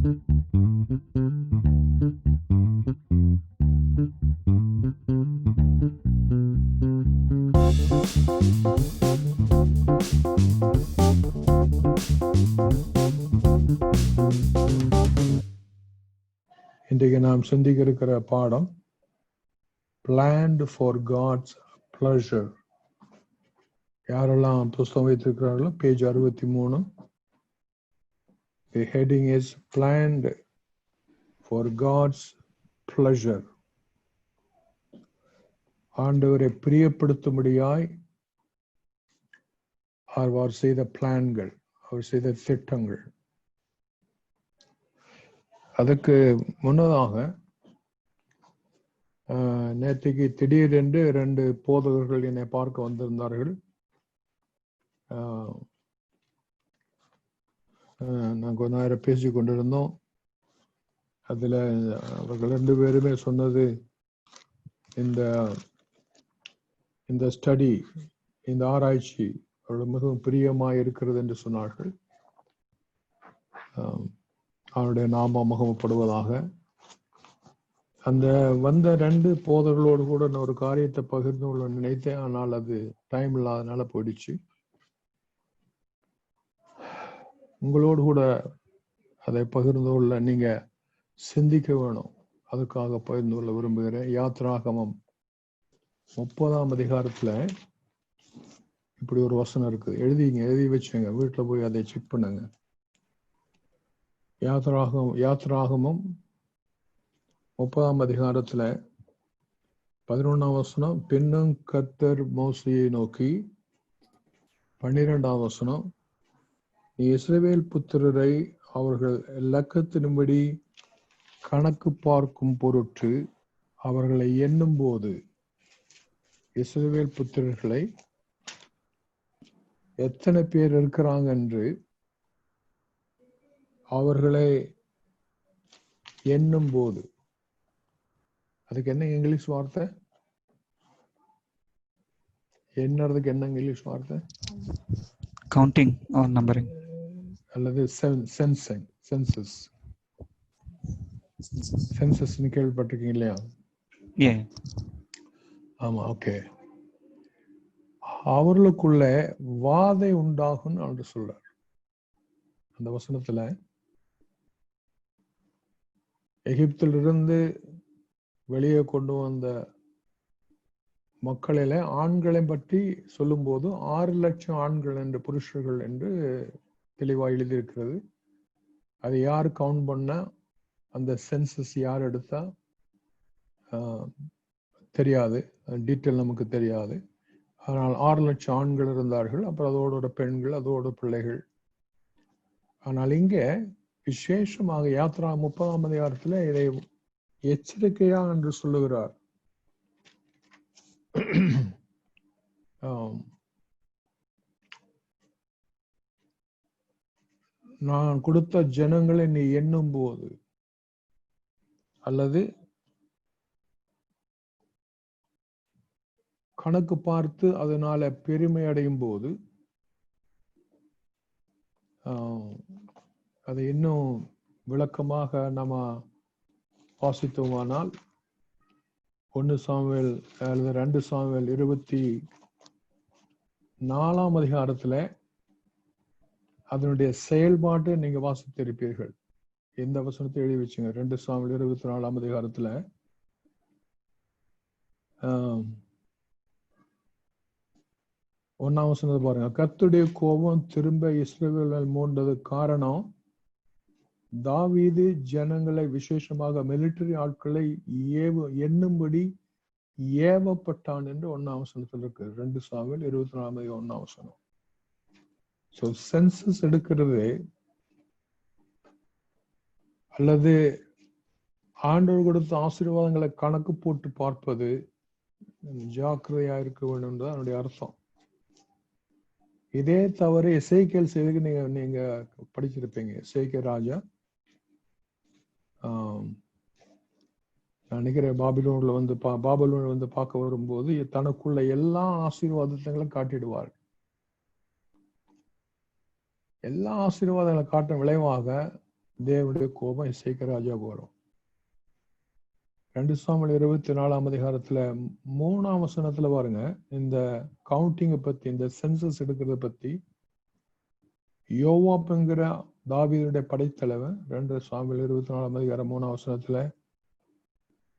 இன்றைக்கு நாம் சிந்திக்க இருக்கிற பாடம் planned for God's pleasure. யாரெல்லாம் புஸ்தகம் வைத்திருக்கிறார்களோ page 63. The heading is planned for God's pleasure. ஆண்டவரை பிரியப்படுத்தும்படியாய் அவர் செய்த பிளான்கள், அவர் செய்த திட்டங்கள். அதுக்கு முன்னதாக நேற்றுக்கு திடீரென்று 2 போதகர்கள் என்னை பார்க்க வந்திருந்தார்கள். நாங்கள் கொஞ்ச நேரம் பேசி கொண்டிருந்தோம். அதில் அவர்கள் 2 பேருமே சொன்னது, இந்த ஸ்டடி, இந்த ஆராய்ச்சி அவர்கள் மிகவும் பிரியமாக இருக்கிறது என்று சொன்னார்கள். அவருடைய நாமம் மகிமைப்படுவதாக. அந்த வந்த 2 போதர்களோடு கூட நான் ஒரு காரியத்தை பகிர்ந்து கொள்ள நினைத்தேன். ஆனால் அது டைம் இல்லாதனால போயிடுச்சு. உங்களோடு கூட அதை பகிர்ந்து கொள்ள நீங்க சிந்திக்க வேணும். அதுக்காக பகிர்ந்து கொள்ள விரும்புகிறேன். யாத்ராகமம் 30ஆம் அதிகாரத்துல இப்படி ஒரு வசனம் இருக்கு. எழுதி வச்சுங்க, வீட்டுல போய் அதை செக் பண்ணுங்க. யாத்ராகமம் 30ஆம் அதிகாரத்துல 11ஆம் வசனம், பின்னும் கர்த்தர் மோசேயை நோக்கி, 12ஆம் வசனம், நீ இஸ்ரவேல் புத்திரரை அவர்கள் இலக்கத்தின்படி கணக்கு பார்க்கும் பொருட்டு அவர்களை எண்ணும் போது இஸ்ரவேல் புத்திரர்களை எத்தனை பேர் இருக்கிறாங்க என்று அவர்களை எண்ணும் போது, அதுக்கு என்ன இங்கிலீஷ் வார்த்தை? எண்ணறதுக்கு என்ன இங்கிலீஷ் வார்த்தை? கவுண்டிங் ஆர் நம்பரிங் அல்லது சென்சிங், சென்சஸ். சென்சஸ்னு கேள்விப்பட்டிருக்கீங்க இல்லையா? ஆமா, ஓகே. அவர்களுக்குள்ள வாதை உண்டாகும் என்று சொல்றார் அந்த வசனத்துல. எகிப்திலிருந்து வெளியே கொண்டு வந்த மக்களில ஆண்களை பற்றி சொல்லும் போது 6 லட்சம் ஆண்கள் என்று, புருஷர்கள் என்று தெளிவாக எழுதியிருக்கிறது. அது யார் கவுண்ட் பண்ண, அந்த சென்சஸ் யார் எடுத்தா தெரியாது, டீட்டெயில் நமக்கு தெரியாது. ஆனால் 6 லட்சம் ஆண்கள் இருந்தார்கள். அப்புறம் அதோட பெண்கள், அதோட பிள்ளைகள். ஆனால் இங்க விசேஷமாக யாத்ரா 30ஆம் அதிகாரத்துல இதை எச்சரிக்கையா என்று சொல்லுகிறார். நான் கொடுத்த ஜனங்களை நீ எண்ணும் போது அல்லது கணக்கு பார்த்து அதனால பெருமை அடையும் போது, அதை இன்னும் விளக்கமாக நம்ம வாசித்தோமானால் 1 சாமுவேல் அல்லது 2 சாமுவேல் 24ஆம் அதிகாரத்துல அதனுடைய செயல்பாட்டை நீங்க வாசித்திருப்பீர்கள். எந்த வசனத்தை எழுதி வச்சுங்க? 2 சாமுவேல் 24ஆம் அதிகாரத்துல 1ஆம் வசனத்தை பாருங்க. கர்த்தருடைய கோபம் திரும்ப இஸ்ரவேல் மூண்டது காரணம், தாவீது ஜனங்களை, விசேஷமாக மிலிட்டரி ஆட்களை எண்ணும்படி ஏவப்பட்டான் என்று 1ஆம் வசனத்தில் இருக்கு. 2 சாமுவேல் 24ஆம் 1ஆம் வசனம். சோ சென்சஸ் எடுக்கிறது அல்லது ஆண்டவர் கொடுத்த ஆசீர்வாதங்களை கணக்கு போட்டு பார்ப்பது ஜாக்கிரதையா இருக்க வேண்டும் என்று அதனுடைய அர்த்தம். இதே தவறு எசேக்கியேல் செய்து நீங்க படிச்சிருப்பீங்க. எசேக்கியேல் ராஜா நினைக்கிறேன் பாபிலோன்ல வந்து பார்க்க வரும்போது தனக்குள்ள எல்லா ஆசீர்வாதத்தையும் காட்டிடுவார். எல்லா ஆசீர்வாதங்களை காட்டும் விளைவாக தேவனுடைய கோபம் எசேக்கியா ராஜாவுக்கு வரும். 2 சாமுவேல் 24ஆம் அதிகாரத்துல 3ஆம் வசனத்துல பாருங்க, இந்த கவுண்டிங்கை பத்தி, இந்த சென்சஸ் எடுக்கிறத பத்தி யோவாப்ங்கிற தாவீதுடைய படைத்தலைவன் 2 சாமுவேல் 24ஆம் அதிகாரம் 3ஆம் வசனத்துல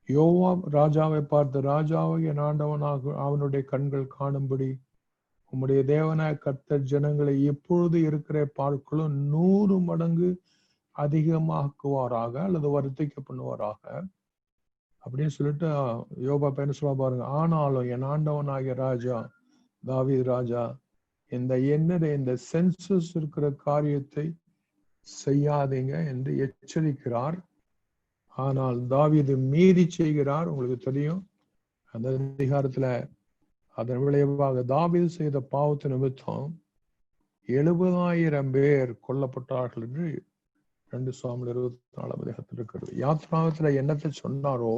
யோவாப் ராஜாவை பார்த்து, ராஜாவை என் ஆண்டவனாக அவனுடைய கண்கள் காணும்படி உம்முடைய தேவனாய கர்த்தர் ஜனங்களை எப்பொழுது இருக்கிற பார்க்கலும் 100 மடங்கு அதிகமாக்குவாராக அல்லது வர்த்திக்க பண்ணுவாராக அப்படின்னு சொல்லிட்டு யோவாப் என்ன சொல்ல பாருங்க. ஆனாலும் என் ஆண்டவனாகிய ராஜா தாவீது ராஜா இந்த சென்சஸ் இருக்கிற காரியத்தை செய்யாதீங்க என்று எச்சரிக்கிறார். ஆனால் தாவீது மீறி செய்கிறார். உங்களுக்கு தெரியும், அந்த அதிகாரத்துல அதன் விளைவாக தாவீது செய்த பாவத்து நிமித்தம் 70,000 பேர் கொல்லப்பட்டார்கள் என்று 2 சாமுவேல் 24ஆம் அதிகாரத்தில் இருக்கிறது. யாத்ராகத்துல என்னத்தை சொன்னாரோ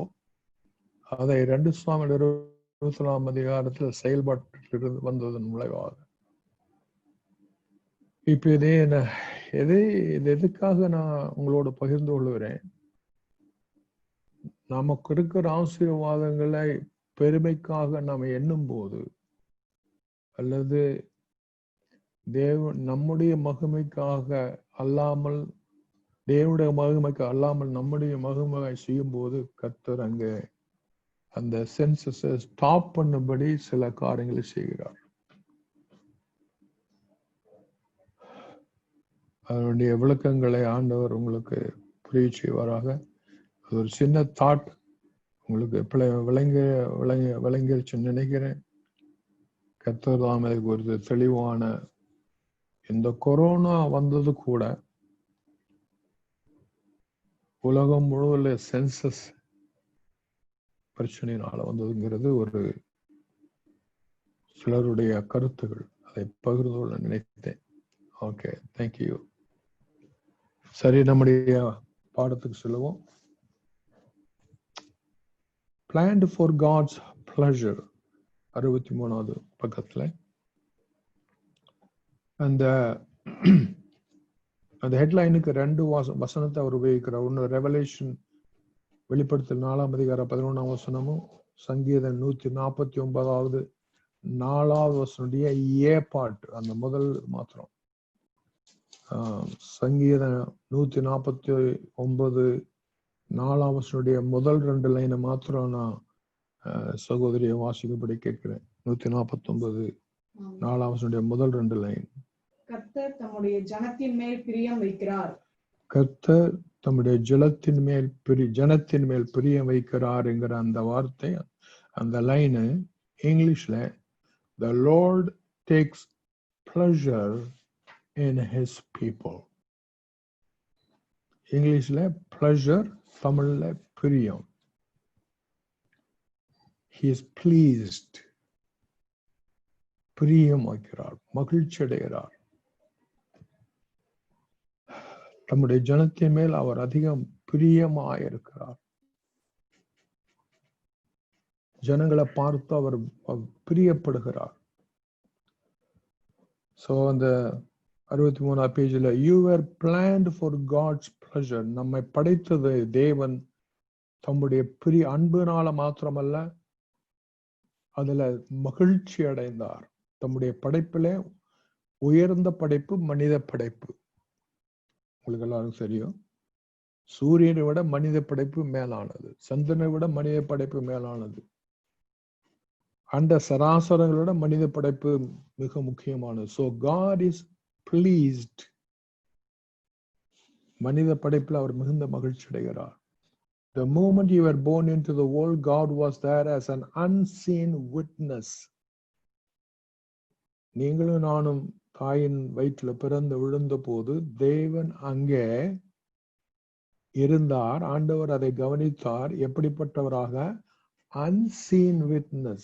அதை 2 சாமுவேல் 24ஆம் அதிகாரத்துல செயல்பாட்டில் வந்ததன் விளைவாக. இப்ப இது எதுக்காக நான் உங்களோட பகிர்ந்து கொள்கிறேன், நமக்கு இருக்கிற ஆசீர்வாதங்களை பெருமைக்காக நாம் எண்ணும் போது அல்லது நம்முடைய மகிமைக்காக அல்லாமல், தேவனுடைய மகிமைக்கு அல்லாமல் நம்முடைய மகிமை செய்யும் போது கர்த்தர் அங்கே அந்த சென்சஸை ஸ்டாப் பண்ணும்படி சில காரியங்களை செய்கிறார். அதனுடைய விளக்கங்களை ஆண்டவர் உங்களுக்கு புரிய செய்வாராக. அது ஒரு சின்ன தாட் உங்களுக்கு விளங்கிருச்சுன்னு நினைக்கிறேன். கர்த்தர் தாம் அதுக்கு ஒரு தெளிவான, இந்த கொரோனா வந்தது கூட உலகம் முழுவதும் சென்சஸ் பிரச்சனையினால வந்ததுங்கிறது ஒரு சிலருடைய கருத்துகள். அதை பகிர்ந்து கொள்ள நினைத்தேன். Okay, thank you. சரி, நம்முடைய பாடத்துக்கு சொல்லுவோம். Planned for God's pleasure 63வது பக்கத்துல அந்த ஹெட்லைனுக்கு 2 வசனத்தை அவர் உபயோகிக்கிறார். ஒன்று ரெவலேஷன் வெளிப்படுத்தல் 4ஆம் அதிகாரம் 11ஆம் வசனமும், சங்கீதம் 149வது 4வது வசனுடைய ஏ பாட்டு, அந்த முதல் மாத்திரம். சங்கீதம் 149 4ஆம் வசனுடைய முதல் 2 லைனை மாத்திரம் நான் சகோதரியை வாசிக்கப்படி கேட்கிறேன். 149 4ஆம் வசனுடைய முதல் 2 லைன். கர்த்தர் தம்முடைய ஜனத்தின் மேல் பிரியம் வைக்கிறார். கர்த்தர் தம்முடைய ஜனத்தின் மேல் பிரியம் வைக்கிறார் என்கிற அந்த வார்த்தை, அந்த லைனு இங்கிலீஷ்ல the Lord takes pleasure in his people. இங்கிலீஷ்ல pleasure, தமிழ்ல பிரியம். He is pleased, பிரியம் வைக்கிறார், மகிழ்ச்சி அடைகிறார். நம்முடைய ஜனத்தின் மேல் அவர் அதிகம் பிரியமாயிருக்கிறார். ஜனங்களை பார்த்து அவர் பிரியப்படுகிறார். சோ அந்த 63ஆம் பேஜ்ல you were planned for God's pleasure. நம்மை படைத்தது தேவன் தம்முடைய அன்புனால மாத்திரமல்ல, அதுல மகிழ்ச்சி அடைந்தார். தம்முடைய படைப்பிலே உயர்ந்த படைப்பு மனித படைப்பு. உங்களுக்கு எல்லாரும் தெரியும், சூரியனை விட மனித படைப்பு மேலானது, சந்திரனை விட மனித படைப்பு மேலானது, அந்த சராசரங்களோட மனித படைப்பு மிக முக்கியமானது. So God is pleased. மனித படைப்பில் அவர் மிகுந்த மகிழ்ச்சி அடைகிறார். The moment you were born into the world, God was there as an unseen witness. நீங்களும் நானும் தாயின் வயிற்றுல பிறந்து விழுந்த போது தேவன் அங்கே இருந்தார். ஆண்டவர் அதை கவனித்தார். எப்படிப்பட்டவராக? unseen witness.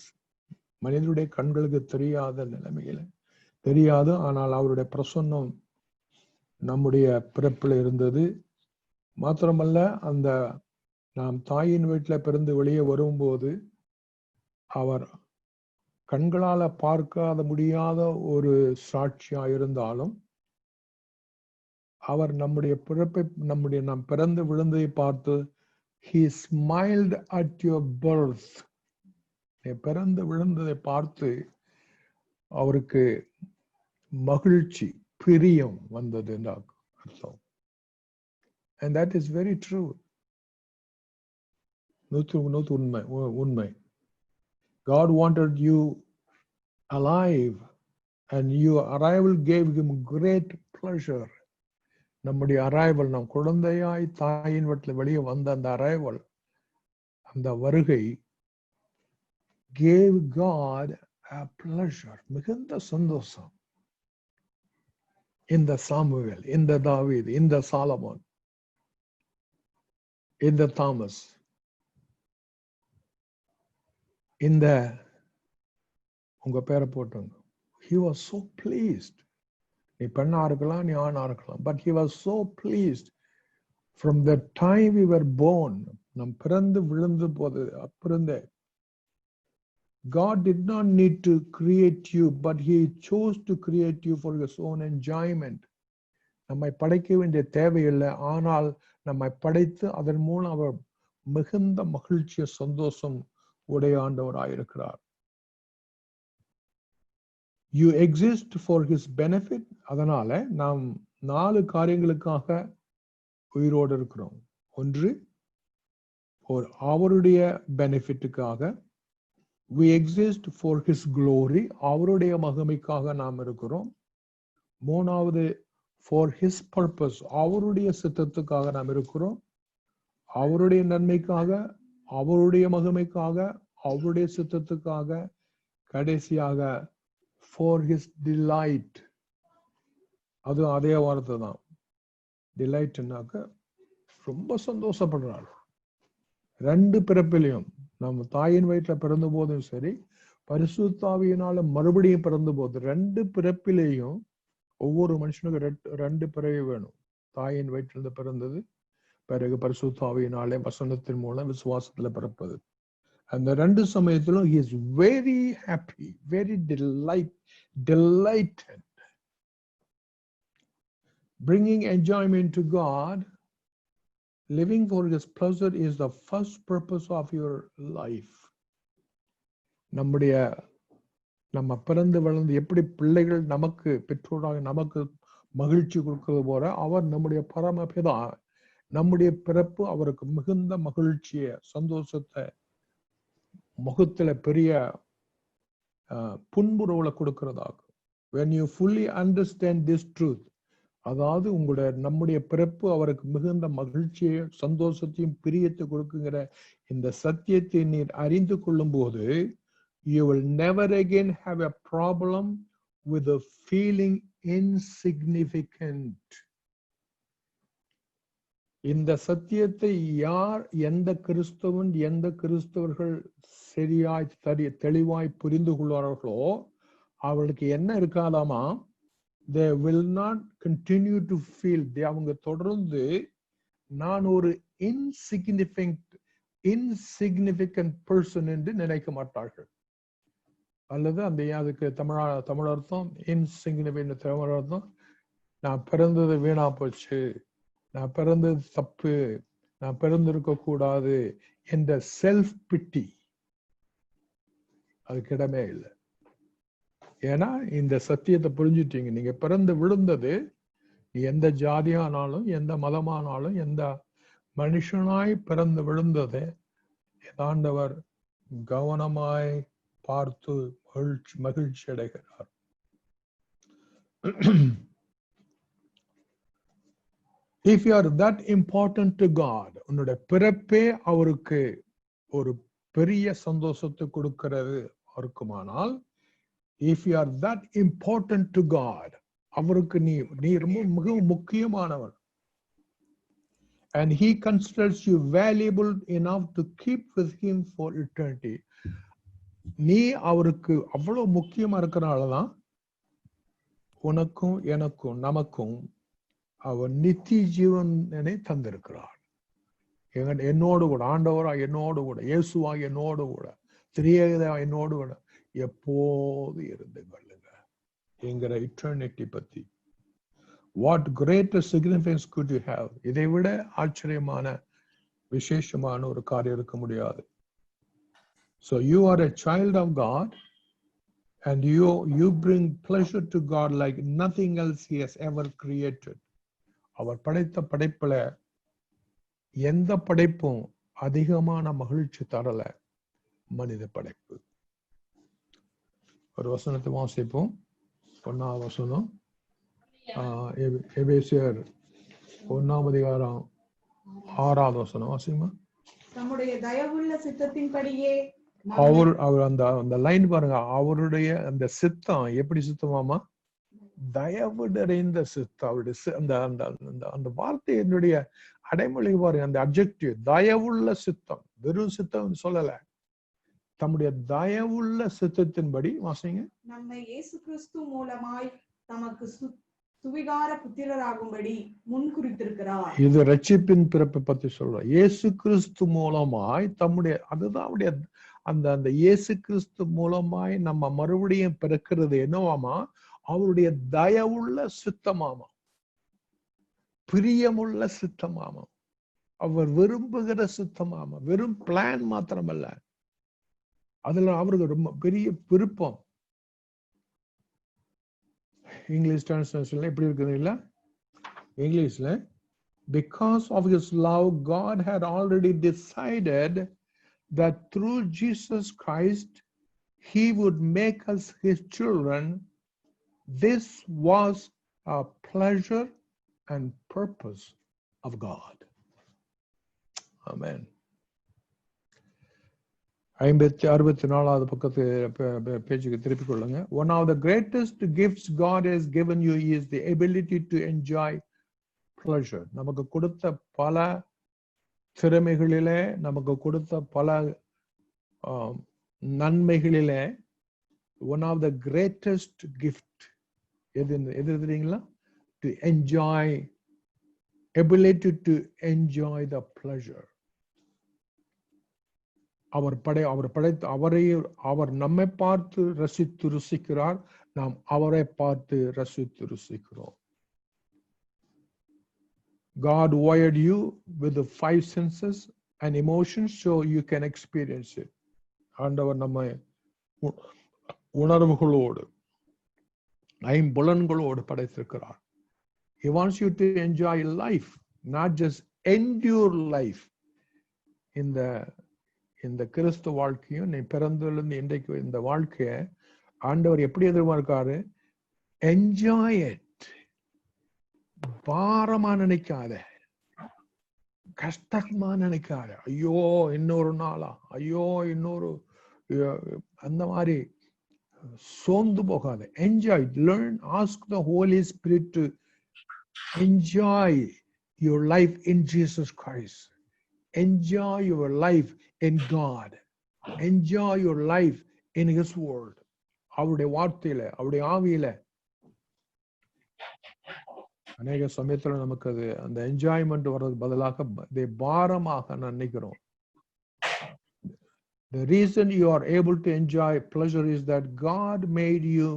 மனிதனுடைய கண்களுக்கு தெரியாத நிலைமையில தெரியாது, ஆனால் அவருடைய பிரசன்னம் நம்முடைய பிறப்பில் இருந்தது. மாத்திரமல்ல, அந்த நாம் தாயின் வீட்டுல பிறந்து வெளியே வரும்போது அவர் கண்களால பார்க்காத முடியாத ஒரு சாட்சியா இருந்தாலும் அவர் நம்முடைய பிறப்பை நாம் பிறந்து விழுந்ததை பார்த்து he smiled at your birth. நீ பிறந்து விழுந்ததை பார்த்து அவருக்கு மகிழ்ச்சி பிரியம் வந்தது என்று அர்த்தம். And that is very true. நூற்று உண்மை. God wanted you alive and your arrival gave him great pleasure. நம்முடைய அரைவல், நம் குழந்தையாய் தாயின் வீட்டில் வெளியே வந்த அந்த அரைவல், அந்த வருகை gave God a pleasure, மிகுந்த சந்தோஷம். இந்த சாமுவேல், இந்த தாவீது, இந்த சாலமோன், இந்த தாமஸ், இந்த உங்க பேரை போட்டுங்க. He was so pleased. நீ பெண்ணா இருக்கலாம், நீ ஆணா இருக்கலாம். But he was so pleased from the time we were born. நம் பிறந்து விழுந்து போது அப்பிருந்தே God did not need to create you, but he chose to create you for his own enjoyment. நம்மை படைக்க வேண்டிய தேவையில்லை, ஆனால் நம்மை படைத்து அதன் மூலம் அவர் மிகுந்த மகிழ்ச்சிய சந்தோஷம் உடைய ஆண்டவராயிருக்கிறார். You exist for his benefit. அதனால நாம் 4 காரியங்களுக்காக உயிரோடு இருக்கிறோம். ஒன்று, அவருடைய பெனிஃபிட்டுக்காக. We exist for his glory. அவருடைய மகிமைக்காக நாம் இருக்கிறோம். 3வது, for his purpose. அவருடைய சித்தத்துக்காக நாம் இருக்கிறோம். அவருடைய நன்மைக்காக, அவருடைய மகிமைக்காக, அவருடைய சித்தத்துக்காக. கடைசியாக for his delight. அது அதே வார்த்தை தான். டிலைட்னாக்க ரொம்ப சந்தோஷப்படுறார். 2 பிறப்பிலையும், நம்ம தாயின் வயிற்றில் பிறந்த போதும் சரி, பரிசுத்த ஆவியினால மறுபடியும் பிறந்த போது, 2 பிறப்பிலேயும் ஒவ்வொரு மனுஷனுக்கும் 2 பிறவி வேணும். தாயின் வயிற்றிலிருந்து பிறந்தது, பிறகு பரிசுத்த ஆவியினாலே வசனத்தின் மூலம் விசுவாசத்துல பிறப்பது. அந்த 2 சமயத்திலும் he is very happy, very delighted. Bringing enjoyment to God, living for his pleasure is the first purpose of your life. நம்ம பிறந்து வளர்ந்து எப்படி பிள்ளைகள் நமக்கு பெற்றோராக நமக்கு மகிழ்ச்சி கொடுக்கிறது போல, அவர் நம்முடைய பரமபிதா. நம்முடைய பிறப்பு அவருக்கு மிகுந்த மகிழ்ச்சிய சந்தோஷத்தை, முகத்துல பெரிய புன்புறவுல கொடுக்கிறதாகும். When you fully understand this truth, அதாவது நம்முடைய பிறப்பு அவருக்கு மிகுந்த மகிழ்ச்சியை சந்தோஷத்தையும் பிரியத்தை கொடுக்குங்கிற இந்த சத்தியத்தை நீர் அறிந்து கொள்ளும் போது, you will never again have a problem with a feeling insignificant. இந்த சத்தியத்தை எந்த கிறிஸ்தவன், எந்த கிறிஸ்தவர்கள் சரியாய் தெளிவாய் புரிந்து கொள்வார்களோ அவர்களுக்கு என்ன இருக்காதாமா, they will not continue to feel, அவங்க தொடர்ந்து நான் ஒரு insignificant person என்று நினைக்க மாட்டார்கள். அல்லது அதுக்கு தமிழ் அர்த்தம் insignificant, தமிழ் அர்த்தம் நான் பிறந்தது வீணா போச்சு, நான் பிறந்தது தப்பு, நான் பிறந்திருக்க கூடாது என்ற செல்ஃப் பிட்டி அதுக்கு இடமே இல்லை. ஏன்னா இந்த சத்தியத்தை புரிஞ்சுட்டீங்க. நீங்க பிறந்து விழுந்தது, எந்த ஜாதியானாலும், எந்த மதமானாலும், எந்த மனுஷனாய் பிறந்து விழுந்தது ஆண்டவர் கவனமாய் பார்த்து மகிழ்ச்சி அடைகிறார். If you are that important to God, உன்னுடைய பிறப்பே அவருக்கு ஒரு பெரிய சந்தோஷத்தை கொடுக்கிறது இருக்குமானால், if you are that important to God, அவருக்கு நீ ரொம்ப மிகவும் முக்கியமானவர், and he considers you valuable enough to keep with him for eternity, நீ அவருக்கு அவ்வளவு முக்கியமா இருக்கிறனாலதான் உனக்கும் எனக்கும் நமக்கும் அவர் நித்திய ஜீவனை தந்திருக்கிறார். என்னோடு கூட, ஆண்டவரா என்னோடு கூட, இயேசுவா என்னோடு கூட, திரியேகதா என்னோடு கூட எப்போது இருந்து கொள்ளுங்க என்கிற இட்டர்னிட்டி பத்தி. What greater significance could you have? இதை விட ஆச்சரியமான விசேஷமான ஒரு காரியம் இருக்க முடியாது. So you are a child of God and you bring pleasure to God like nothing else he has ever created. அவர் படைத்த படைப்புல எந்த படைப்பும் அதிகமான மகிழ்ச்சி தரல மனித படைப்பு. ஒரு வசனத்தை வாசிப்போம். 1ஆம் வசனம், எபேசியர் 1ஆம் அதிகாரம் 6ஆவது வசனம் வாசிமா. தம்முடைய தயவுள்ள சித்தத்தின்படியே அவர் அந்த லைன் பாருங்க. அவருடைய அந்த சித்தம் எப்படி சித்தமாமா? தயவு நிறைந்த சித்தம். அவருடைய அந்த வார்த்தையினுடைய அடைமொழி பாருங்க, அந்த அப்ஜெக்டிவ் தயவுள்ள சித்தம். வெறும் சித்தம் சொல்லல, தம்முடைய தயவுள்ள சித்தத்தின்படி வாசிங்க. நம்மை இயேசு கிறிஸ்து மூலமாய் தமக்கு சுவிகார புத்திரராகும்படி முன்குறித்திருக்கிறார். இது ரட்சிப்பின் பிறப்பை பத்தி சொல்றோம். இயேசு கிறிஸ்து மூலமாய் தம்முடைய, அதுதான் அவருடைய அந்த இயேசு கிறிஸ்து மூலமாய் நம்ம மறுபடியும் பிறக்கிறது என்னவாமா? அவருடைய தயவுள்ள சித்தமாமா, பிரியமுள்ள சித்தமாமா, அவர் விரும்புகிற சித்தமாமா. வெறும் பிளான் மாத்திரமல்ல, அதுல அவருக்கு ரொம்ப பெரிய விருப்பம். இங்கிலீஷ் டிரான்ஸ்லேஷன்ல எப்படி இருக்குது இல்ல? இங்கிலீஷ்ல, because of his love God had already decided that through Jesus Christ he would make us his children. This was a pleasure and purpose of God. Amen. 64வது பக்கத்து பேஜுக்கு திருப்பிக் கொள்ளுங்க. One of the greatest gifts God has given you is the ability to enjoy pleasure. நமக்கு கொடுத்த பல திறமைகளிலே, நமக்கு கொடுத்த பல நன்மைகளிலே one of the greatest gift எது தெரியுங்களா? To enjoy, ability to enjoy the pleasure. அவர் படைத்து அவர் நம்மை பார்த்து ரசித்து ருசிக்கிறார், நாம் அவரை பார்த்து ரசித்து ருசிக்கிறோம். God wired you with the 5 senses and emotions so you can experience it. ஆண்டவர் நம்மை உணர்வுகளோடு, ஐம்புலன்களோடு படைத்திருக்கிறார். He wants you to enjoy life, not just endure life. இந்த கிறிஸ்து வாழ்க்கையும் நீ பிறந்ததிலிருந்து இன்றைக்கு இந்த வாழ்க்கைய ஆண்டவர் எப்படி எதிர்பார்க்காரு? Enjoy it. பாரமா நினைக்காத, கஷ்டமா நினைக்காத, ஐயோ இன்னொரு நாளா, ஐயோ இன்னொரு அந்த மாதிரி சோர்ந்து போகாத. Enjoy, learn, ask the Holy Spirit to enjoy your life in Jesus Christ. Enjoy your life in God. Enjoy your life in His word. அவருடைய வார்த்தையில, அவருடைய ஆவியில. அநேக சமயத்துல நமக்கு அது அந்த என்ஜாய்மெண்ட் வர்றதுக்கு பதிலாக பாரமாக நினைக்கிறோம். The reason you are able to enjoy pleasure is that God made you.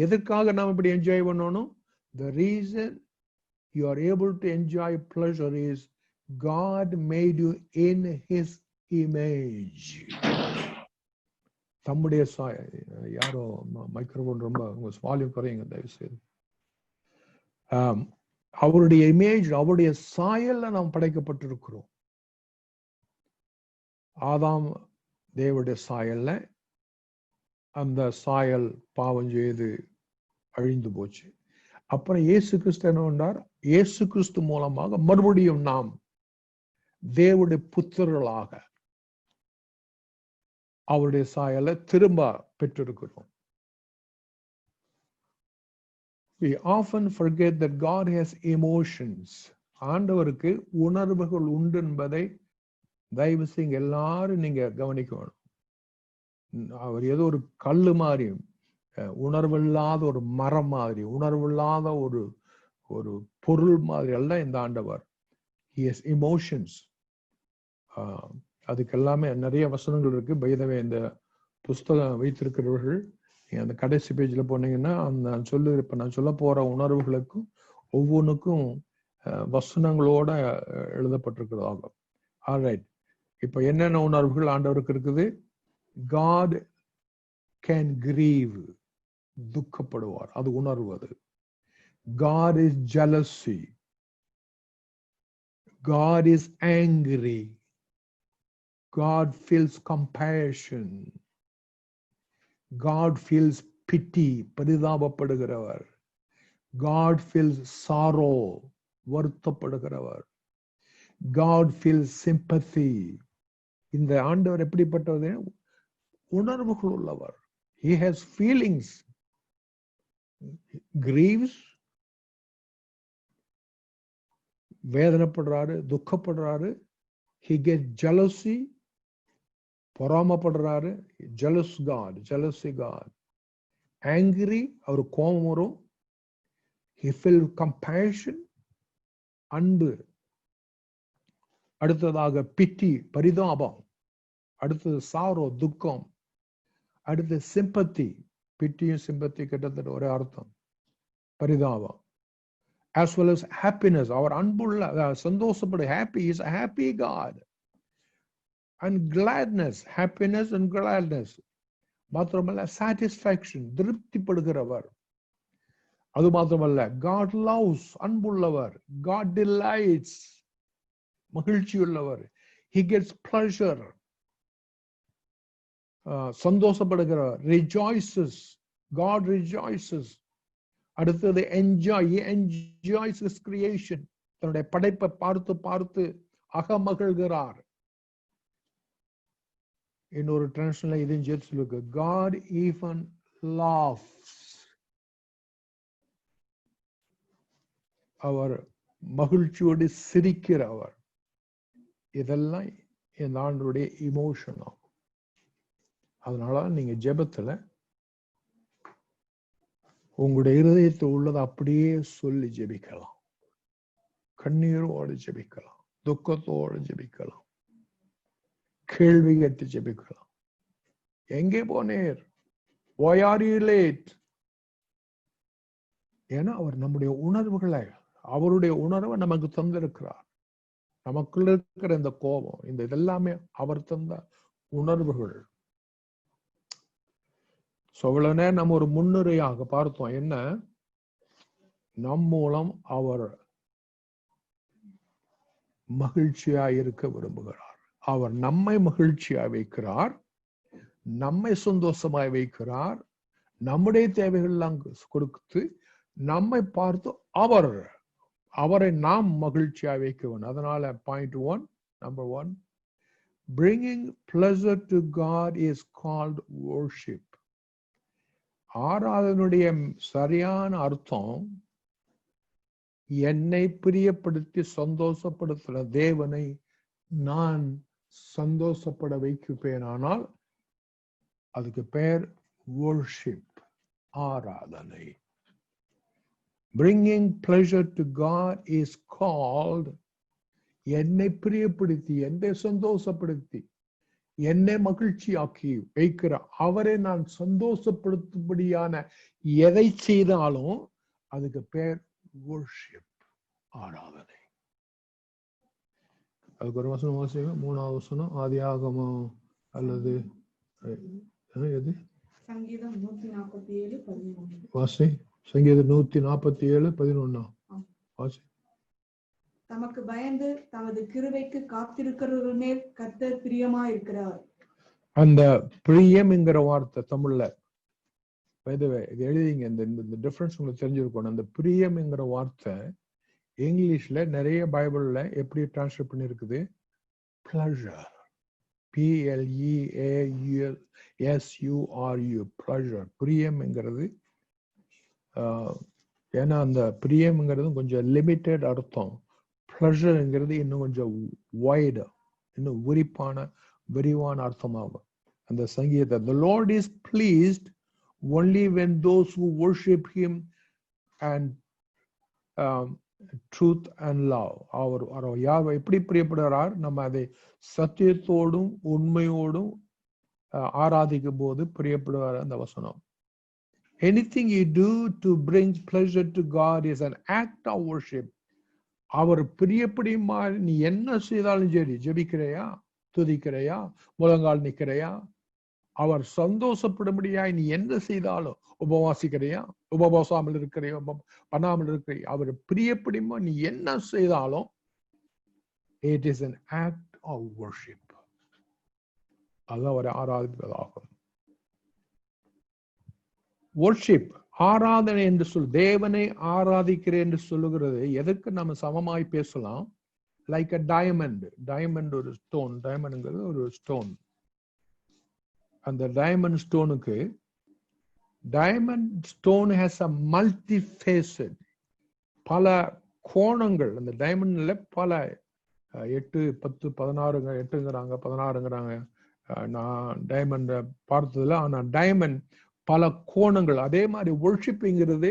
எதற்காக நாம் இப்படி என்ஜாய் பண்ணணும்? The reason you are able to enjoy pleasure is God made you in His image. தம்முடைய யாரோ மைக்ரோஃபோன் ரொம்ப வால்யூம் குறையுங்க தயவு செய்து. அவருடைய இமேஜ், அவருடைய சாயல்ல நாம் படைக்கப்பட்டிருக்கிறோம். ஆதாம் தேவனுடைய சாயல்ல, அந்த சாயல் பாவம் செய்து அழிந்து போச்சு. அப்புறம் இயேசு கிறிஸ்து என்ன பண்ணார்? இயேசு கிறிஸ்து மூலமாக மறுபடியும் நாம் தேவனுடைய புத்திரர்களாக அவருடைய சாயலை திரும்ப பெற்றிருக்கிறோம். We often forget that God has emotions. ஆண்டவருக்கு உணர்வுகள் உண்டு என்பதை தயவு செய்து எல்லாரும் நீங்க கவனிக்கணும். அவர் ஏதோ ஒரு கல்லு மாதிரி, உணர்வில்லாத ஒரு மரம் மாதிரி, உணர்வில்லாத ஒரு பொருள் மாதிரி அல்ல இந்த ஆண்டவர். He has emotions. அதுக்கு எல்லாமே நிறைய வசனங்கள் இருக்கு. பைதவே இந்த புஸ்தகம் வைத்திருக்கிறவர்கள் அந்த கடைசி பேஜ்ல போனீங்கன்னா இப்ப நான் சொல்ல போற உணர்வுகளுக்கும் ஒவ்வொன்றுக்கும் வசனங்களோட எழுதப்பட்டிருக்கிறதாகும். ஆல்ரைட், இப்ப என்னென்ன உணர்வுகள் ஆண்டவருக்கு இருக்குது? God can grieve, துக்கப்படுவார், அது உணர்வு. அது God is jealousy, God is angry, God feels compassion, God feels pity, பரிதாபப்படுகிறவர். God feels sorrow, வருத்தப்படுகிறவர். God feels sympathy. இந்த ஆண்டவர் எப்படிப்பட்டவர்? உணர்வுகள் உள்ளவர். He has feelings. Grieves, வேதனைப்படுறாரு, துக்கப்படுறாரு. He gets jealousy, பொறாமப்படுறாரு. Jealous God, jealousy God. Angry, அவர் கோபம் வரும். He feels compassion, அன்பு. அடுத்ததாக pity, பரிதாபம். அடுத்தது sorrow, துக்கம். அடுத்து sympathy, பிட்டியும் sympathy கிட்டத்தட்ட ஒரே அர்த்தம், பரிதாபம். As well as happiness, அவர் அன்புள்ள, சந்தோஷப்படு, happy, is a happy God. And gladness, happiness and gladness. மாத்திரமல்ல satisfaction, திருப்திப்படுகிறவர். அது மாத்திரமல்ல, God loves, அன்புள்ளவர். God delights, மகிழ்ச்சியுள்ளவர். He gets pleasure, சந்தோஷப்படுகிறவர். Rejoices, God rejoices. அடுத்தது enjoy, he enjoys his creation, தன்னுடைய படைப்பை பார்த்து பார்த்து அகமகிழ்கிறார். இன்னொரு டிரான்ஸ்லேஷன்ல இதையும் சேர்த்து சொல்லுங்க, God even laughs, அவர் மகிழ்ச்சியோடு சிரிக்கிறவர். இதெல்லாம் இந்த ஆண்டவருடைய இமோஷன் ஆகும். அதனால நீங்க ஜெபத்துல உங்களுடைய இருதயத்தில் உள்ளதை அப்படியே சொல்லி ஜெபிக்கலாம். கண்ணீரோடு ஜெபிக்கலாம், துக்கத்தோடு ஜெபிக்கலாம், கேள்வி கேட்டு ஜெபிக்கலாம். எங்கே போனீர்? Why are you late? ஏன்னா அவர் நம்முடைய உணர்வுகளை, அவருடைய உணர்வை நமக்கு தந்திருக்கிறார். நமக்குள்ள இருக்கிற இந்த கோபம், இந்த இதெல்லாமே அவர் தந்த உணர்வுகள். இவ்வளவு நேரம் நம்ம ஒரு முன்னுரையாக பார்த்தோம். என்ன? நம் மூலம் அவர் மகிழ்ச்சியாய் இருக்க விரும்புகிறார். அவர் நம்மை மகிழ்ச்சியாய் வைக்கிறார், நம்மை சந்தோஷமாய் வைக்கிறார், நம்முடைய தேவைகள் எல்லாம் கொடுத்து நம்மை பார்த்து அவரை நாம் மகிழ்ச்சியாய் வைக்க வேண்டும். அதனால point 1, number 1, bringing pleasure to God is called worship. ஆராதனுடைய சரியான அர்த்தம், என்னை பிரியப்படுத்தி சந்தோஷப்படுத்துற தேவனை நான் சந்தோஷப்பட வைக்கப்பேனானால் அதுக்கு பெயர் worship, ஆராதனை. Bringing pleasure to God is called, என்னை பிரியப்படுத்தி, என்னை சந்தோஷப்படுத்தி, என்னை மகிழ்ச்சியாக்கி வைக்கிற அவரை நான் சந்தோஷப்படுத்தும்படியான எதை செய்தாலும் அதுக்கு பேர் worship, ஆராதனை. அதுக்கு ஒரு வசனம் வாசிங்க, 3வது வசனம், ஆதியாகமம் அல்லது எது? சங்கீதம் 147:11. வாசி. சங்கீதம் 147:11 வாசி. தமக்கு பயந்து தமது கிருபைக்கு காத்திருக்கிறவர் மேல் கர்த்தர் பிரியமாயிருக்கிறார். அந்த பிரியம் என்கிற வார்த்தை தமிழ்ல இது எழுதிங்க. இந்த டிஃபரன்ஸ் உங்களுக்கு தெரிஞ்சிருக்கணும். அந்த பிரியம் என்கிற வார்த்தை இங்கிலீஷ்ல நிறைய பைபிள்ல எப்படி டிரான்ஸ்லேட் பண்ணிருக்குது? பிளஷர், PLEASURU, பிளஷர், பிரியம் என்கிறது. ஏன்னா அந்த பிரியம்ங்கிறது கொஞ்சம் லிமிட்டட் அர்த்தம், பிளஷர்ங்கிறது இன்னும் கொஞ்சம் வைடு, இன்னும் விரிவான அர்த்தமாகும். அந்த சங்கீதத்தை the Lord is pleased only when those who worship him and truth and love. அவர் யார் எப்படி பிரியப்படுகிறார்? நம்ம அதை சத்தியத்தோடும் உண்மையோடும் ஆராதிக்கும் போது பிரியப்படுவார். அந்த வசனம் Anything you do to bring pleasure to God is an act of worship. அவர் பிரியப்படுமா நீ என்ன செய்தாலும் சரி, ஜெபிக்கிறையா, துதிக்கிறையா, முழங்கால் நிக்கிறையா, அவர் சந்தோஷப்படும்படியாய் நீ என்ன செய்தாலும், உபவாசிக்கிறையா, உபவாசாமல் இருக்கிறையோ, பண்ணாமல் இருக்கிறையா, அவர் பிரியப்படுமா நீ என்ன செய்தாலும், it is an act of worship. அது அவரை ஆராதிப்பதாகும். worship, ஆராதனை என்று தேவனை ஆராதிக்கிறேன் என்று சொல்லுகிறது எதற்கு நம்ம சமமாய் பேசலாம்? லைக் அ டைமண்ட் ஒரு ஸ்டோன், டைமண்ட்ங்கிறது ஒரு ஸ்டோன். அந்த டைமண்ட் ஸ்டோனுக்கு, diamond stone has a multi facet, பல கோணங்கள். அந்த டைமண்ட்ல பல 8, 10, 16, 8ங்கிறாங்க, 16ங்கிறாங்க. நான் டைமண்ட் பார்த்ததுல, ஆனா டைமண்ட் பல கோணங்கள். அதே மாதிரி வொர்ஷிப்ங்கிறது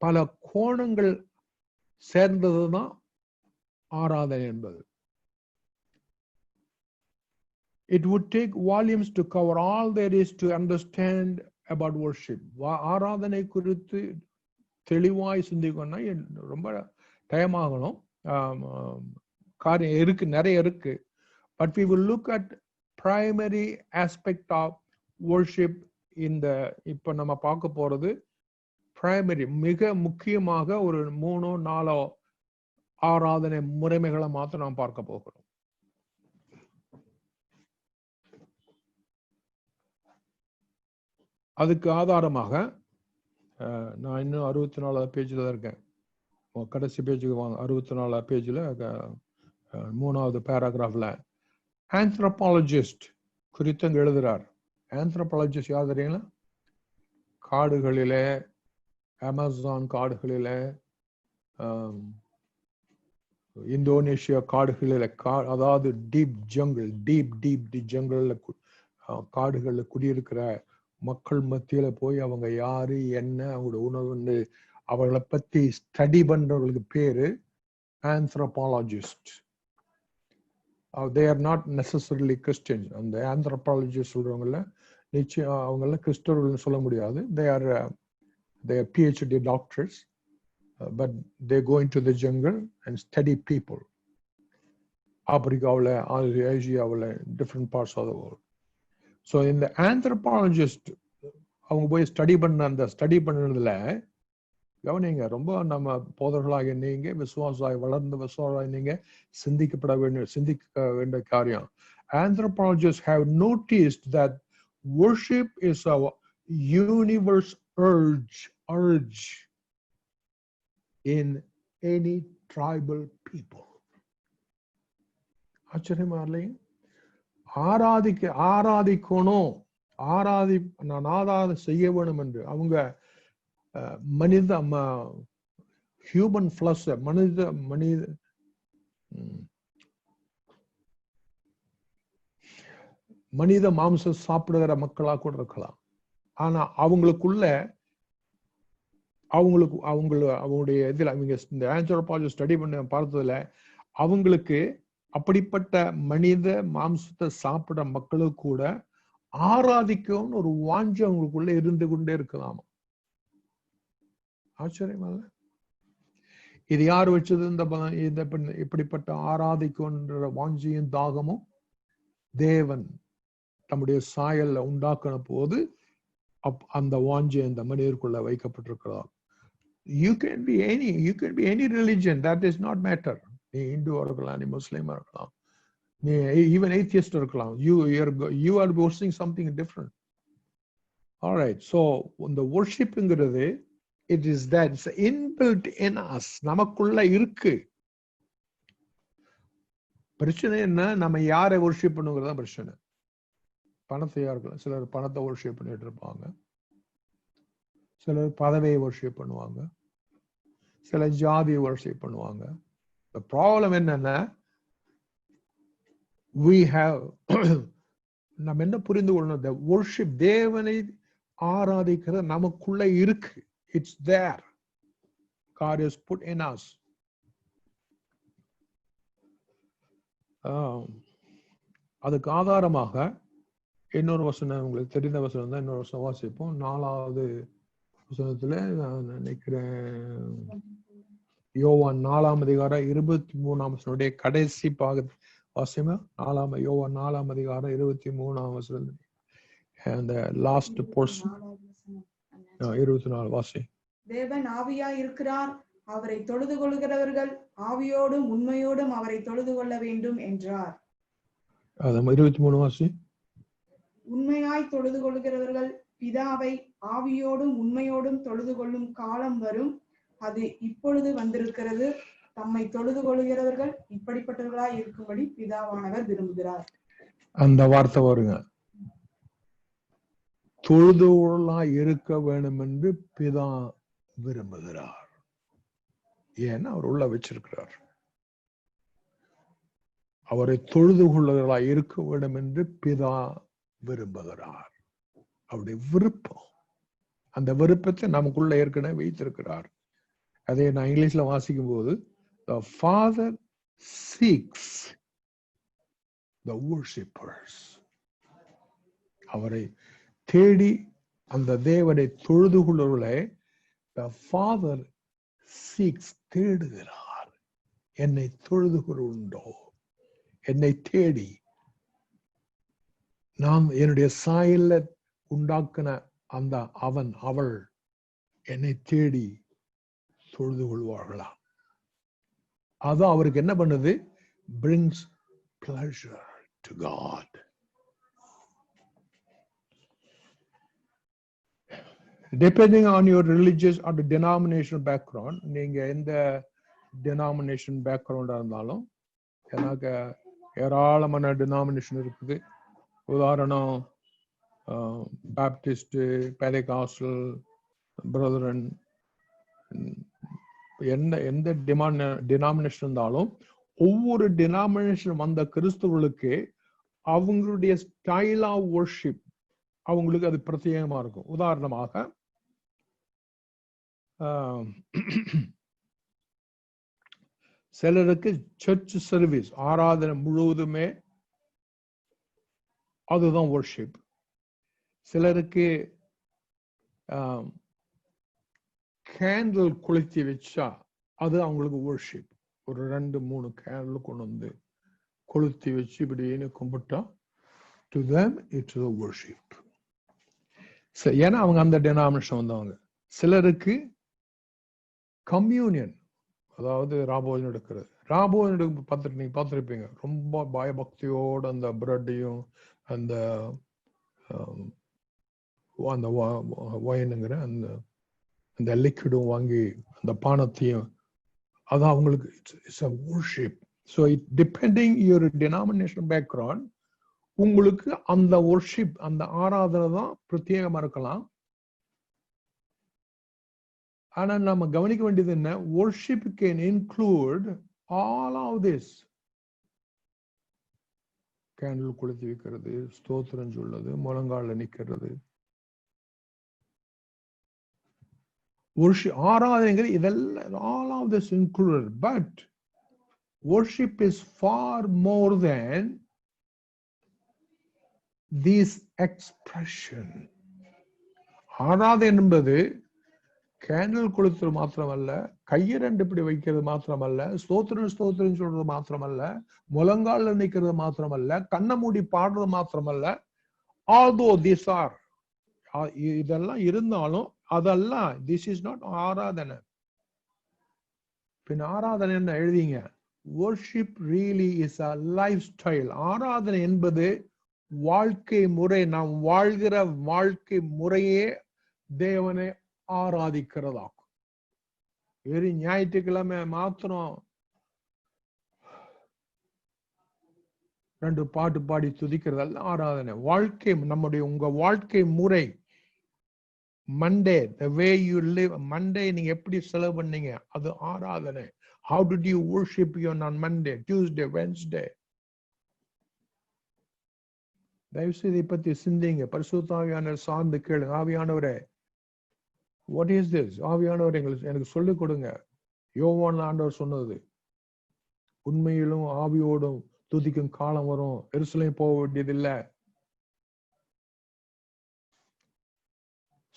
பல கோணங்கள் சேர்ந்ததுதான் ஆராதனை என்பது. It would take volumes to cover all there is to understand about worship. ஆராதனை குறித்து தெளிவாய் சிந்திக்கணும்னா ரொம்ப டைம் ஆகணும். காரியம் இருக்கு, நிறைய இருக்கு. But we will look at primary aspect of worship. இந்த இப்ப நம்ம பார்க்க போறது பிரைமரி, மிக முக்கியமாக ஒரு 3-4 ஆராதனை முறைமைகளை மாத்திரம் நாம் பார்க்க போகிறோம். அதுக்கு ஆதாரமாக நான் இன்னும் 64 பேஜ்ல தான் இருக்கேன். கடைசி பேஜுக்கு வாங்க. 64 பேஜ்ல 3வது பேராகிராஃப்ல ஆந்த்ரோபாலஜிஸ்ட் குறித்து எழுதுறார். ஆந்த்ரோபாலஜிஸ்ட் யார் தெரியுங்களா? காடுகளிலே, அமேசான் காடுகளிலே, இந்தோனேஷியா காடுகளில, அதாவது டீப் ஜங்கிள் காடுகள்ல குடியிருக்கிற மக்கள் மத்தியில போய் அவங்க யாரு, என்ன, அவங்களோட உணவுன்னு அவர்களை பத்தி ஸ்டடி பண்றவங்களுக்கு பேரு anthropologist. They are not necessarily Christians. அந்த ஆந்த்ரோபாலஜிஸ்ட் சொல்றவங்கள நிச்சயம் அவங்கள கிறிஸ்தவர்கள்னு சொல்ல முடியாது. They are PhD doctors, but they go into the jungle and study people. ஆப்பிரிக்காவில், ஏசியாவில், different parts of the world. So இந்த ஆந்த்ரோபாலஜிஸ்ட் அவங்க போய் ஸ்டடி பண்ணதுல கவனிங்க, ரொம்ப நம்ம போதர்களாக நீங்க விசுவாசாய் வளர்ந்த விசுவாசாய் நீங்க சிந்திக்க வேண்டிய காரியம். Anthropologists have noticed that worship is a universe urge in any tribal people. ஆச்சரியமா இல்லையா? ஆராதிக்கணும், நான் ஆராதனை செய்ய வேணும் என்று அவங்க மனித ஹியூமன் ஃபிளஷ், மனித மாம்சம் சாப்பிடுகிற மக்களா கூட இருக்கலாம். ஆனா அவங்களுடைய இதுல அவங்க இந்த ஆந்த்ரோபாலஜி ஸ்டடி பண்ண பார்த்ததுல அவங்களுக்கு அப்படிப்பட்ட மனித மாம்சத்தை சாப்பிட மக்களுக்கு கூட ஆராதிக்கும்னு ஒரு வாஞ்சி அவங்களுக்குள்ள இருந்து கொண்டே இருக்கலாமா? ஆச்சரியமா? இது யார் வச்சது? இந்த இப்படிப்பட்ட ஆராதிக்கும்ன்ற வாஞ்சியும் தாகமும் தேவன் தம்முடைய சாயல்ல உண்டாக்கின போது அந்த வாஞ்சி அந்த மனிதருக்குள்ள வைக்கப்பட்டிருக்கிறார். You can be any religion, that is not matter. நீ இந்துவா இருக்கலாம், நீ முஸ்லீமா இருக்கலாம், நீ even atheist இருக்கலாம். You are worshiping something different. All right, so the worshipங்கிறது it is that it's inbuilt in us, நமக்குள்ள இருக்கு. பிரச்சனை என்ன? நம்ம யாரை worship பண்ணுங்கிறதா பிரச்சனை. பணத்தையா இருக்கலாம். சிலர் பணத்தை worship பண்ணிட்டு இருப்பாங்க, சிலர் பதவியை worship பண்ணுவாங்க, சிலர் ஜாதியை worship பண்ணுவாங்க. The problem என்னன்னா we have நம்ம என்ன புரிந்து கொள்ளணும்? The worship, தேவனை ஆராதிக்கிற நமக்குள்ள இருக்கு. It's there. God has put in us. அதுக்கு ஆதாரமாக இன்னொரு வசனம், உங்களுக்கு தெரிந்த வசனம் தான், இன்னொரு வசனம் வாசிப்போம். 4வது வசனத்துல நான் நினைக்கிறேன் யோவான் 4ஆம் அதிகாரம் 23ஆம் வசனத்துடைய கடைசி பாகத்தை வாசிமா. யோவான் 4ஆம் அதிகாரம் 23ஆம் வசனம், அந்த லாஸ்ட் போர்ஷன். 24 வாசி. தேவன் ஆவியா இருக்கிறார், அவரை தொழுது கொள்கிறவர்கள் ஆவியோடும் உண்மையோடும் அவரை தொழுது கொள்ள வேண்டும் என்றார். 23 வாசி. உண்மையாய் தொழுது கொள்கிறவர்கள் பிதாவை ஆவியோடும் உண்மையோடும் தொழுது கொள்ளும் காலம் வரும், அது இப்பொழுது வந்திருக்கிறது. தம்மை தொழுது கொள்கிறவர்கள் இப்படிப்பட்டவர்களாய் இருக்கும்படி பிதாவானவர் விரும்புகிறார். அந்த வார்த்தை வருங்க, தொழுதுகளாய் இருக்க வேண்டும் என்று பிதா விரும்புகிறார். ஏன்னா அவர் உள்ள வச்சிருக்கிறார். அவரை தொழுதுகொள்ளாய் இருக்க வேண்டும் என்று பிதா விரும்புகிறார். அவருடைய விருப்பம், அந்த விருப்பத்தை நமக்குள்ள ஏற்கனவே வைத்திருக்கிறார். அதை நான் இங்கிலீஷ்ல வாசிக்கும் போது, the father seeks the worshippers. அவரை தேடி அந்த தேவனை தொழுது கொள்ளுவர்களை the father seeks, தேடுகிறார். என்னை தொழுது கொள்ளுண்டோ, என்னை தேடி, நாம் என்னுடைய சாயல்ல உண்டாக்கின அந்த அவன் அவள் என்னை தேடி தொழுது கொள்வார்களா? அது அவருக்கு என்ன பண்ணுது? brings pleasure to God. Depending on your religious or the denominational background, நீங்க எந்த denomination background இருந்தாலும், எனக்கு ஏராளமான denomination இருக்குது. உதாரணம் பாப்டிஸ்ட், பெந்தெகாஸ்டல், பிரதரன், எந்த டினாமினேஷன் இருந்தாலும் ஒவ்வொரு டினாமினேஷன் வந்த கிறிஸ்தவர்களுக்கு அவங்களுடைய ஸ்டைல் ஆஃப் வர்ஷிப் அவங்களுக்கு அது பிரத்யேகமா இருக்கும். உதாரணமாக சிலருக்கு சர்ச் சர்வீஸ், ஆராதனை முழுவதுமே அதுதான் வர்ஷிப். சிலருக்கு கேண்டில் கொளுத்தி வச்சா அது அவங்களுக்கு வர்ஷிப். ஒரு 2-3 கேண்டில் கொண்டு வந்து கொளுத்தி வச்சு இப்படின்னு கும்பிட்டா to them it's a worship. ஏன்னா அவங்க அந்த டெனாமினேஷன் வந்தவங்க. சிலருக்கு கம்யூனியன், அதாவது ராபோஜனம் எடுக்கிறது. ராபோஜனம் நீங்க பார்த்துருப்பீங்க, ரொம்ப பயபக்தியோட அந்த பிரெட்டையும் அந்த அந்த ஒயினுங்கிற அந்த லிக்விடும் வாங்கி அந்த பானத்தையும், அதான் அவங்களுக்கு it's a worship. So it depending your denomination background, உங்களுக்கு அந்த worship, அந்த ஆராதனை தான் பிரத்யேகமா இருக்கலாம். ஆனா நம்ம கவனிக்க வேண்டியது என்ன? worship can include all of this. Candle கொளுத்தி வைக்கிறது, ஸ்தோத்திரம் சொல்றது, முழங்கால நிக்கிறது, worship, ஆராதனைகள், இதெல்லாம் all of this included. But worship is far more than this expression. ஆராதனை என்பது கேண்டில் கொளுத்துறது மாத்திரமல்ல, கையை 2 இப்படி வைக்கிறது மாத்திரமல்ல, ஸ்தோத்திரம் சொல்றது மாத்திரமல்ல, முழங்கால நிக்கிறது மாத்திரமல்ல, கண்ணை மூடி பாடுறது மாத்திரமல்ல. although these are, இதெல்லாம் இருந்தாலும் அதெல்லாம் this is not ஆராதனை. பின் ஆராதனை என்ன எழுதிங்க? worship really is a lifestyle. ஆராதனை என்பது வாழ்க்கை முறை. நாம் வாழ்கிற வாழ்க்கை முறையே தேவனை ஆராதிக்கிறதாகும். வெறும் ஞாயிற்றுக்கிழமை மாத்திரம் 2 பாட்டு பாடி துதிக்கிறதல்ல ஆராதனை. வாழ்க்கை, நம்முடைய உங்க வாழ்க்கை முறை, Monday the way you live, Monday நீங்க எப்படி செலவு பண்ணீங்க, அது ஆராதனை. how did you worship on Monday, Tuesday, Wednesday? தயவுசெய்து இதை பத்தி சிந்திங்க. பரிசுத்த ஆவியானவர் சார்ந்து கேளுங்க. ஆவியானவரே, what is this? ஆவியானவர் எனக்கு சொல்லிக் கொடுங்க. யோவான் ஆண்டவர் சொன்னது, உண்மையிலும் ஆவியோடும் துதிக்கும் காலம் வரும், எருசலேம் போக வேண்டியதில்லை.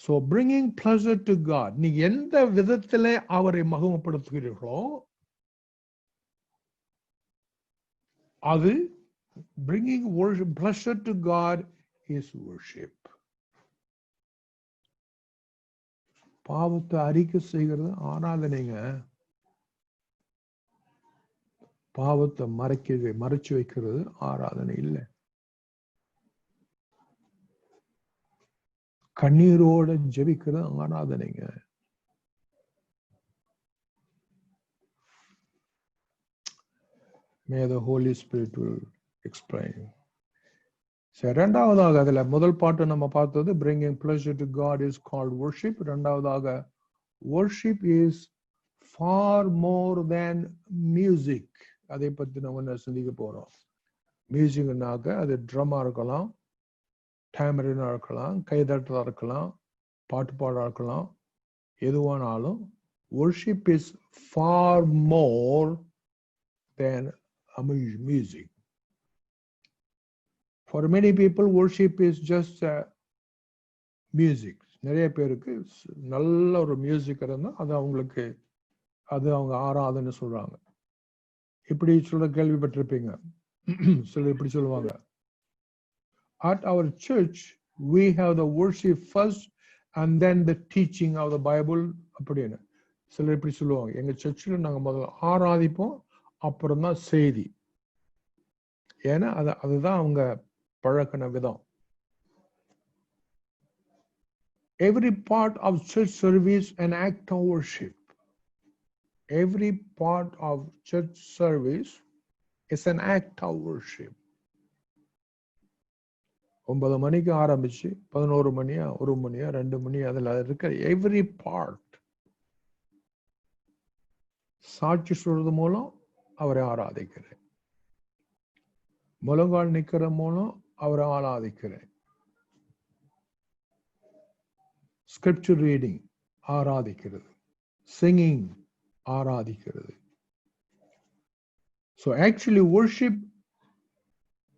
So bringing pleasure to God, நீ எந்த விதத்திலே அவரை மகிமைப்படுத்துகிறீர்களோ அது bringing worship, pleasure to God is worship. பாவத்தை அறிக்கை செய்கிறது ஆராதனைங்க. பாவத்தை மறைச்சு வைக்கிறது ஆராதனை இல்லை. கண்ணீரோட ஜெபிக்கிறது ஆராதனைங்க. May the Holy Spirit will explain. இரண்டாவதாக அதுல முதல் பாட்டு நம்ம பார்த்தது bringing pleasure to God is called worship. இரண்டாவதாக worship is far more than music. அதை பத்தி நம்ம சிந்திக்க போறோம். மியூசிக்னாக்க அது ட்ரம்மா இருக்கலாம், டேமரினா இருக்கலாம், கைதட்டலா இருக்கலாம், பாட்டு பாடா இருக்கலாம், எதுவானாலும் worship is far more than music. For many people, worship is just music. நிறைய பேருக்கு நல்ல ஒரு மியூசிக் இருந்தா அது அவங்களுக்கு அது அவங்க ஆராதனை சொல்றாங்க. இப்படி சொல்ல கேள்விப்பட்டிருப்பீங்க. சிலர் இப்படி சொல்லுவாங்க, at our church we have the worship first and then the teaching of the Bible அப்படின்னு சிலர் இப்படி சொல்லுவாங்க. எங்க சர்ச்சில் நாங்க முதல்ல ஆராதிப்போம், அப்புறம் தான் செய்தி. ஏன்னா அதுதான் அவங்க பழக்கின விதம். Every part of church service an act of worship. Every part of church service is an act of worship. 9 மணிக்கு ஆரம்பிச்சு 11 மணியா 1 மணியா 2 மணி அதுல இருக்கிற every part சாட்சி சொல்றது மூலம் அவரை ஆராதிக்கிறேன். முழங்கால் நிக்கிற மூலம் அவரை ஆராதிக்கிறேன். ஸ்கிரிப்சர் ரீடிங் ஆராதிக்கிறது, சிங்கிங் ஆராதிக்கிறது. So actually worship,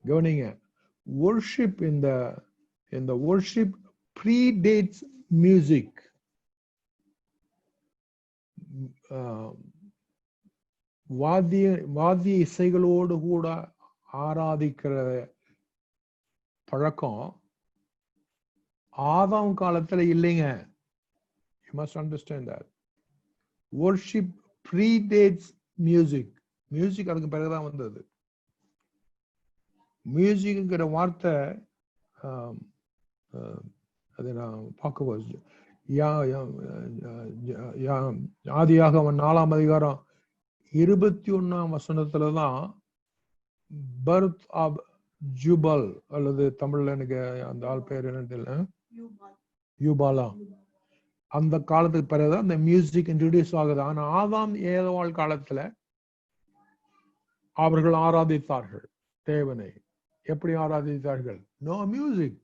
கவனிங்க, worship in the worship predates music. வாத்திய இசைகளோடு கூட ஆராதிக்கிற பழக்கம் ஆதாம் காலத்துல இல்லைங்க. You must understand that. Worship predates music. Music அதுக்கு பிறகுதான் வந்தது. மியூசிக்ங்கிற வார்த்தை அது நான் பார்க்க ஆதியாகமம் 4ஆம் அதிகாரம் 21ஆம் வசனத்துலதான் பர்த் ஆஃப் ஜுபல், அல்லது தமிழ்ல எனக்கு அந்த ஆள் பேர் என்ன தெரியல, யூபாலா, அந்த காலத்துக்கு பிறகுதான் அந்த மியூசிக் இன்ட்ரோடியூஸ் ஆகுது. ஆனா ஆதாம் ஏவாள் காலத்துல அவர்கள் ஆராதித்தார்கள் தேவனை. எப்படி ஆராதித்தார்கள்? No music,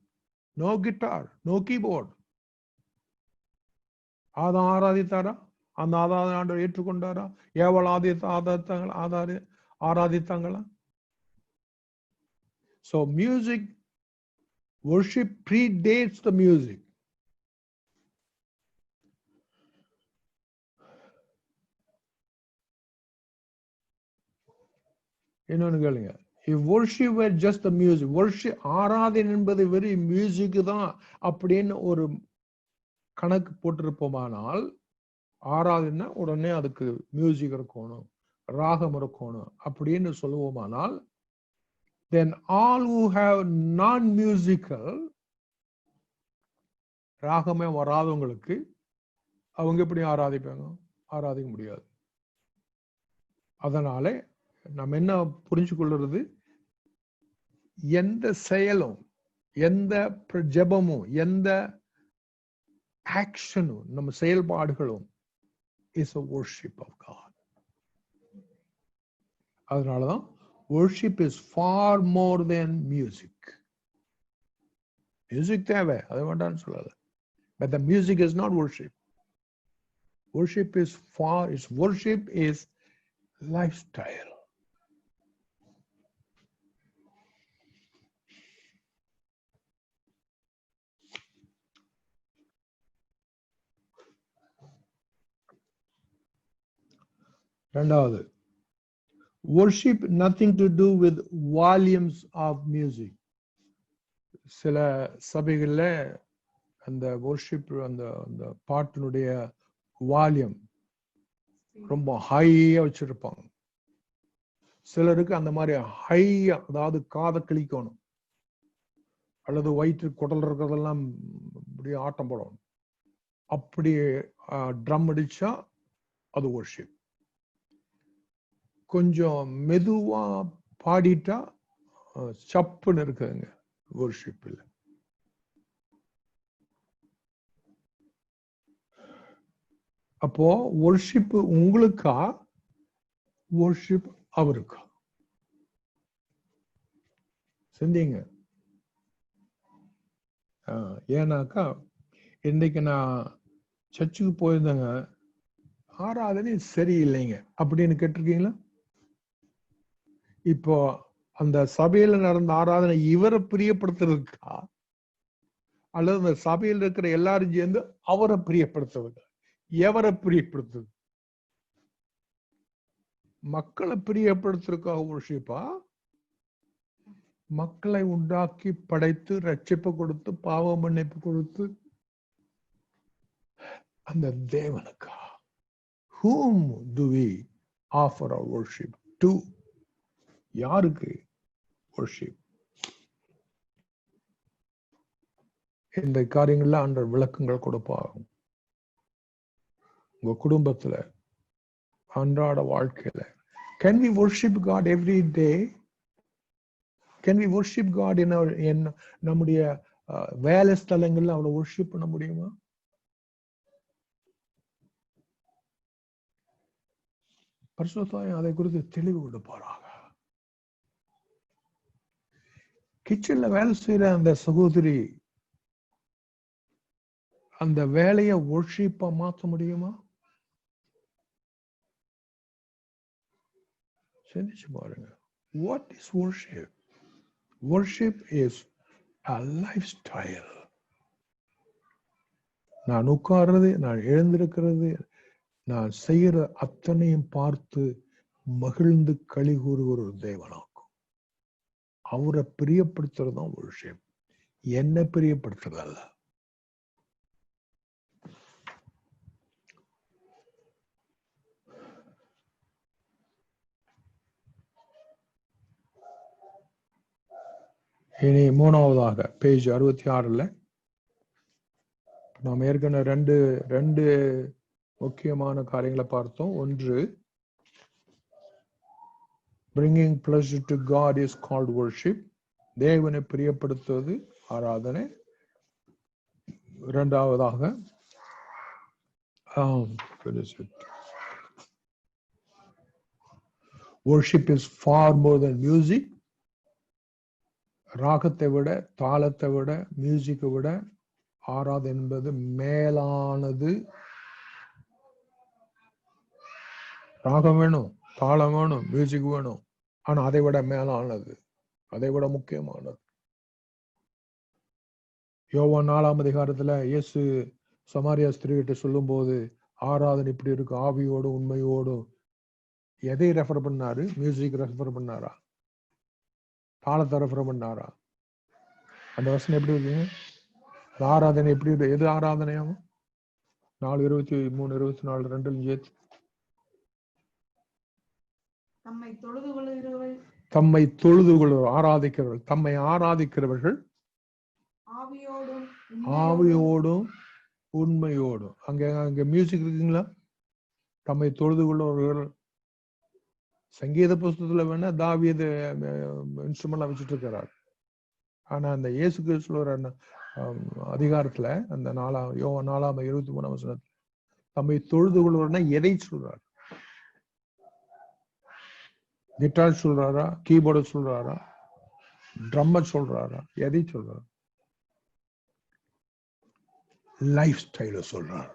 no guitar, no keyboard. Adam ஆராதித்தாரா? அந்த ஆண்டவர் ஏற்றுக்கொண்டாரா? ஏவாள் ஆராதித்தாங்களா? So music, worship predates the music. இன்னொன்னு கேளுங்க, if worship were just the music, worship ஆராதனை என்பது வெறும் மியூசிக் தான் அப்படின்னு ஒரு கணக்கு போட்டிருப்போமானால், ஆராதனை உடனே அதுக்கு மியூசிக் இருக்கணும், ராகம் இருக்கணும் அப்படின்னு சொல்லுவோமானால், then all who have non-musical, ராகமே வராதவங்களுக்கு அவங்க எப்படி ஆராதிப்பாங்க? ஆராதிக்க முடியாது. அதனால நம்ம என்ன புரிஞ்சு கொள்றது, எந்த செயலும், எந்த ஜெபமும், எந்த ஆக்ஷனும், நம்ம செயல்பாடுகளும் is a worship of God. அதனாலதான் worship is far more than music. Music தேவை, அது வேண்டாம்னு சொல்லல. But the music is not worship. Worship is lifestyle. ரெண்டாவது, worship nothing to do with volumes of music. சில சபைகள்ல அந்த worship அந்த அந்த பாட்டினுடைய வால்யூம் ரொம்ப ஹையா வச்சிருப்பாங்க. சிலருக்கு அந்த மாதிரி ஹையா, அதாவது காதை கிழிக்கணும், அல்லது வயிற்று குடல் இருக்கிறதெல்லாம் அப்படியே ஆட்டம் போடணும். அப்படி ட்ரம் அடிச்சா அது worship. கொஞ்சம் மெதுவா பாடிட்டா சப்புன்னு இருக்குதுங்க worship இல்ல. அப்போ worship உங்களுக்கா, worship அவருக்கா? சிந்திங்க. ஏன்னாக்கா இன்னைக்கு நான் சர்ச்சுக்கு போயிருந்தேங்க, ஆராதனை சரியில்லைங்க அப்படின்னு கேட்டிருக்கீங்களா? இப்போ அந்த சபையில நடந்த ஆராதனை இவரை பிரியப்படுத்துறதுக்கா, அல்லது அந்த சபையில் இருக்கிற எல்லாரும் சேர்ந்து அவரை பிரியப்படுத்துறது? எவரை பிரியப்படுத்துது? மக்களை பிரியப்படுத்துறதுக்காக worship-ஆ? மக்களை உண்டாக்கி படைத்து ரட்சிப்பு கொடுத்து பாவ மன்னிப்பு கொடுத்து அந்த தேவனுக்கா? Whom do we offer our worship to? யாருக்கு worship? இந்த காரியங்கள்ல ஆண்டவர் விளக்கங்கள் கொடுப்பாகும். உங்க குடும்பத்துல, அன்றாட வாழ்க்கையில can we worship God every day? Can we worship God in நம்முடைய வேலை ஸ்தலங்கள்ல அவரை worship பண்ண முடியுமா? பரிசுத்தாய் அதை குறித்து தெளிவு கொடுப்பாராக. கிச்சன்ல வேலை செய்யற அந்த சகோதரி அந்த வேலையை worship-ஆ மாற்ற முடியுமா? சிந்திச்சு பாருங்க. What is worship? Worship is a lifestyle. நான் உட்கார்றது, நான் எழுந்திருக்கிறது, நான் செய்யற அத்தனையும் பார்த்து மகிழ்ந்து களி கூறுகிற ஒரு தேவனாக்கும். அவரை பிரியப்படுத்துறது தான் worship. என்ன பிரியப்படுத்துறதல்ல. இனி மூணாவதாக பேஜ் 66 நாம் ஏற்கனவே ரெண்டு முக்கியமான காரியங்களை பார்த்தோம். ஒன்று, bringing pleasure to God is called worship. தேவனை பிரியப்படுத்துவது ஆராதனை. இரண்டாவதாக worship is far more than music. ராகத்தை விட, தாளத்தை விட, மியூசிக்கை விட ஆராதனை என்பது மேலானது. ராகம் வேணும், தாளம் வேணும், மியூசிக் வேணும், ஆனா அதை விட மேலானது, அதை விட முக்கியமானது. யோவான் 4ஆம் அதிகாரத்துல இயேசு சமாரியா ஸ்திரீகிட்ட சொல்லும் போது ஆராதனை இப்படி இருக்கு, ஆவியோடும் உண்மையோடும். எதை ரெஃபர் பண்ணாரு? மியூசிக் ரெஃபர் பண்ணாரா? தாளத்தை ரெஃபர் பண்ணாரா? அந்த வசனம் எப்படி இருக்குங்க? ஆராதனை எப்படி இருக்கு? எது ஆராதனையாகும்? 4:23, 24 ரெண்டுலையும் சேர்த்து தம்மை தொழுது கொள்கிறவர்கள், ஆராதிக்கிறவர்கள், தம்மை ஆராதிக்கிறவர்கள் ஆவியோடும் உண்மையோடும். அங்க மியூசிக் இருக்குங்களா? தம்மை தொழுது கொள்கிறவர்கள். சங்கீத புஸ்தகத்துல வேணா தாவீது இன்ஸ்ட்ருமெண்ட் வச்சுட்டு இருக்கிறார். ஆனா அந்த இயேசு கிறிஸ்துவோட அதிகாரத்துல அந்த 4:23 வசனத்துல தம்மை தொழுது கொள்வர்னா எதை சொல்றாரு? கிட்டார் சொல்றாரா? கீபோர்டு சொல்றாரா? ட்ரம்மர் சொல்றாரா? எதை சொல்றாரு? லைஃப் ஸ்டைல சொல்றாரு.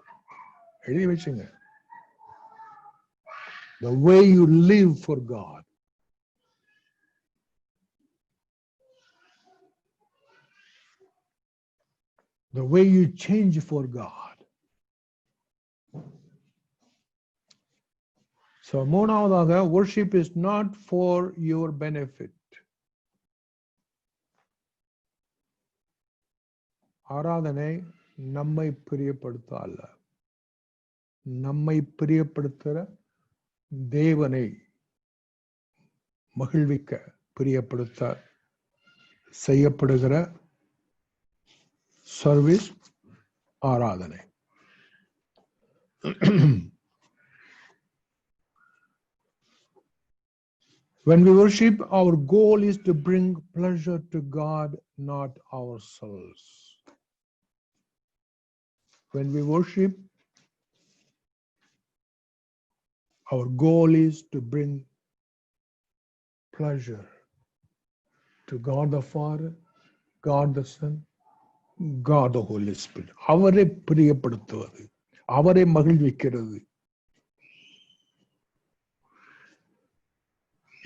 எழுதி வச்சுங்க. The way you live for God. The way you change for God. So மூணாவதாக, worship is not for your benefit. ஆராதனை நம்மை பிரியப்படுத்த அல்ல, நம்மை பிரியப்படுத்துகிற தேவனை மகிழ்விக்க பிரியப்படுத்த செய்யப்படுகிற சர்வீஸ் ஆராதனை. When we worship, our goal is to bring pleasure to God, not ourselves. When we worship, our goal is to bring pleasure to God the Father, God the Son, God the Holy Spirit. அவரை பிரியப்படுத்துவது, அவரை மகிழ்விக்கிறது.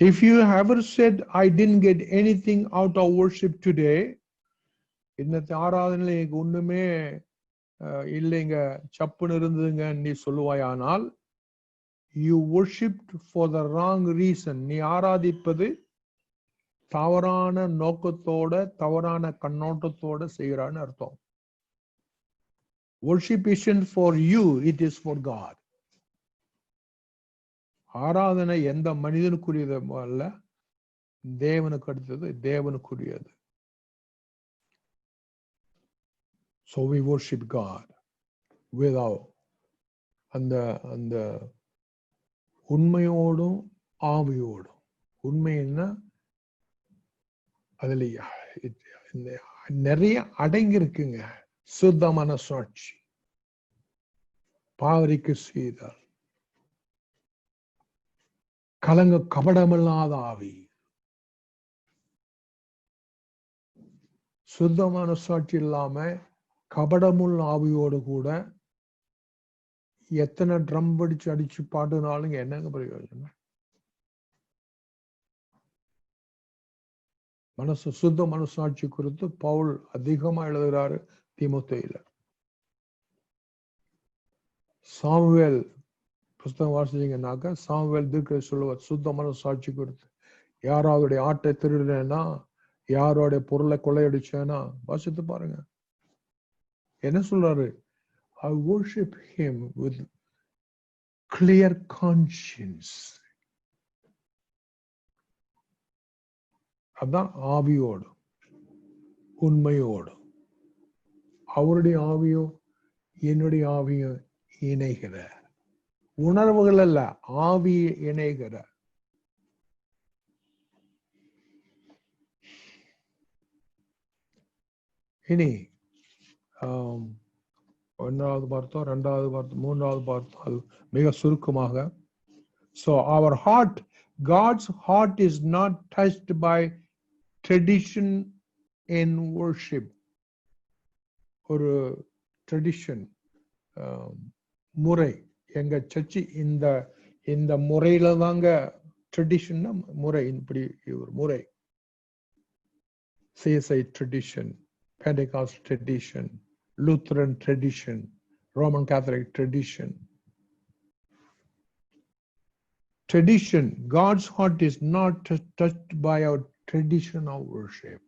If you ever said, I didn't get anything out of worship today, இன்னத்த ஆராதனையில் எனக்கு ஒண்ணுமே இல்லைங்க, சப்புன்னு இருந்ததுங்க நீ சொல்லுவாயானால், you worshipped for the wrong reason. நீ ஆராதிப்பது தவறான நோக்கத்தோட, தவறான கண்ணோட்டத்தோட செய்கிறான்னு அர்த்தம். Worship isn't for you, it is for God. ஆராதனை எந்த மனிதனுக்குரியது அல்ல, தேவனுக்கு அடுத்தது, தேவனுக்குரியது. So we worship God without அந்த அந்த உண்மையோடும் ஆவியோடும். உண்மைன்னா அதுல நிறைய அடங்கி இருக்குங்க. சுத்தமான சாட்சி, பாவரிக்கு செய்தால், கலங்க கபடமில்லாத ஆவி. சுத்தமான சாட்சி இல்லாம கபடமுள்ள ஆவியோடு கூட எத்தனை ட்ரம் படிச்சு அடிச்சு பாடுனாலும் என்னங்க பிரயோஜனம்? சுத்த மனசாட்சி குறித்து பவுல் அதிகமா எழுதுகிறாரு தீமோத்தேயுல. சாமுவேல் புஸ்தகம் வாசிச்சீங்கன்னாக்க, சாமுவேல் தீர்க்கதரிசி சொல்லுவார் சுத்த மனசாட்சி குறித்து. யாராவுடைய ஆட்டை திருடுனேன்னா, யாரோடைய பொருளை கொள்ளையடிச்சேன்னா வாசித்து பாருங்க. என்ன சொல்றாரு? I worship him with clear conscience. அதான் ஆவியோடு, உண்மையோடு. அவருடைய ஆவியோ என்னுடைய ஆவியோ இணைகிற உணர்வுகள் அல்ல, ஆவி இணைகிற. இனி ஒன்றாவது பார்த்தோம், ரெண்டாவது பார்த்தோம், மூன்றாவது பார்த்தோம். அது மிக சுருக்கமாக. So our heart, God's heart is not touched by tradition in worship. ஒரு ட்ரெடிஷன், முறை. எங்க சர்ச்சு இந்த இந்த முறையில தாங்க, ட்ரெடிஷன்னா முறை, இப்படி ஒரு முறை. CSI tradition, Pentecost tradition, Lutheran tradition, Roman Catholic tradition. Tradition, God's heart is not touched by our tradition of worship,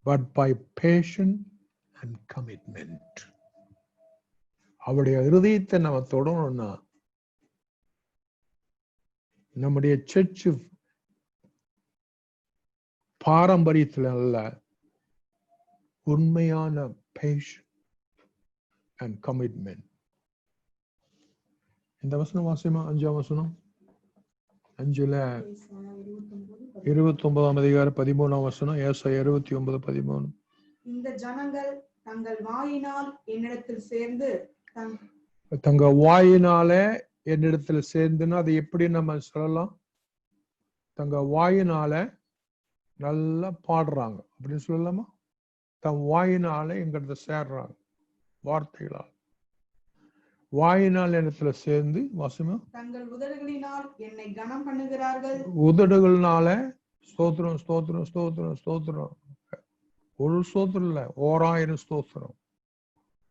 but by passion and commitment. அவருடைய இருதயத்தை நம்ம தொடரணும்னா, நம்முடைய சர்ச்சு பாரம்பரியத்தில் அல்ல, உண்மையான பேஷன் அண்ட் கமிட்மெண்ட். இந்த வசனம் வாசியமா, 5ஆம் வசனம், 5ல 29ஆம் அதிகாரம் 13ஆம் வசனம், ஏசாயா 29:13. இந்த ஜனங்கள் தங்கள் வாயினால் என்னிடத்தில் சேர்ந்து, தங்க வாயினாலே என்னிடத்தில் சேர்ந்துன்னா அது எப்படி நம்ம சொல்லலாம்? தங்க வாயினால நல்லா பாடுறாங்க அப்படின்னு சொல்லலாமா? தன் வாயினால எங்கிட்ட சேர்றாங்க, வார்த்தைகளால். வாயினால் இடத்துல சேர்ந்து வாசமா, தங்கள் உதடுகளினால் என்னை கனம் பண்ணுகிறார்கள். உதடுகள்னால ஸ்தோத்திரம் ஸ்தோத்திரம் ஸ்தோத்திரம் ஸ்தோத்திரம். ஒரு ஸ்தோத்திரம் இல்ல, 1000 ஸ்தோத்திரம்.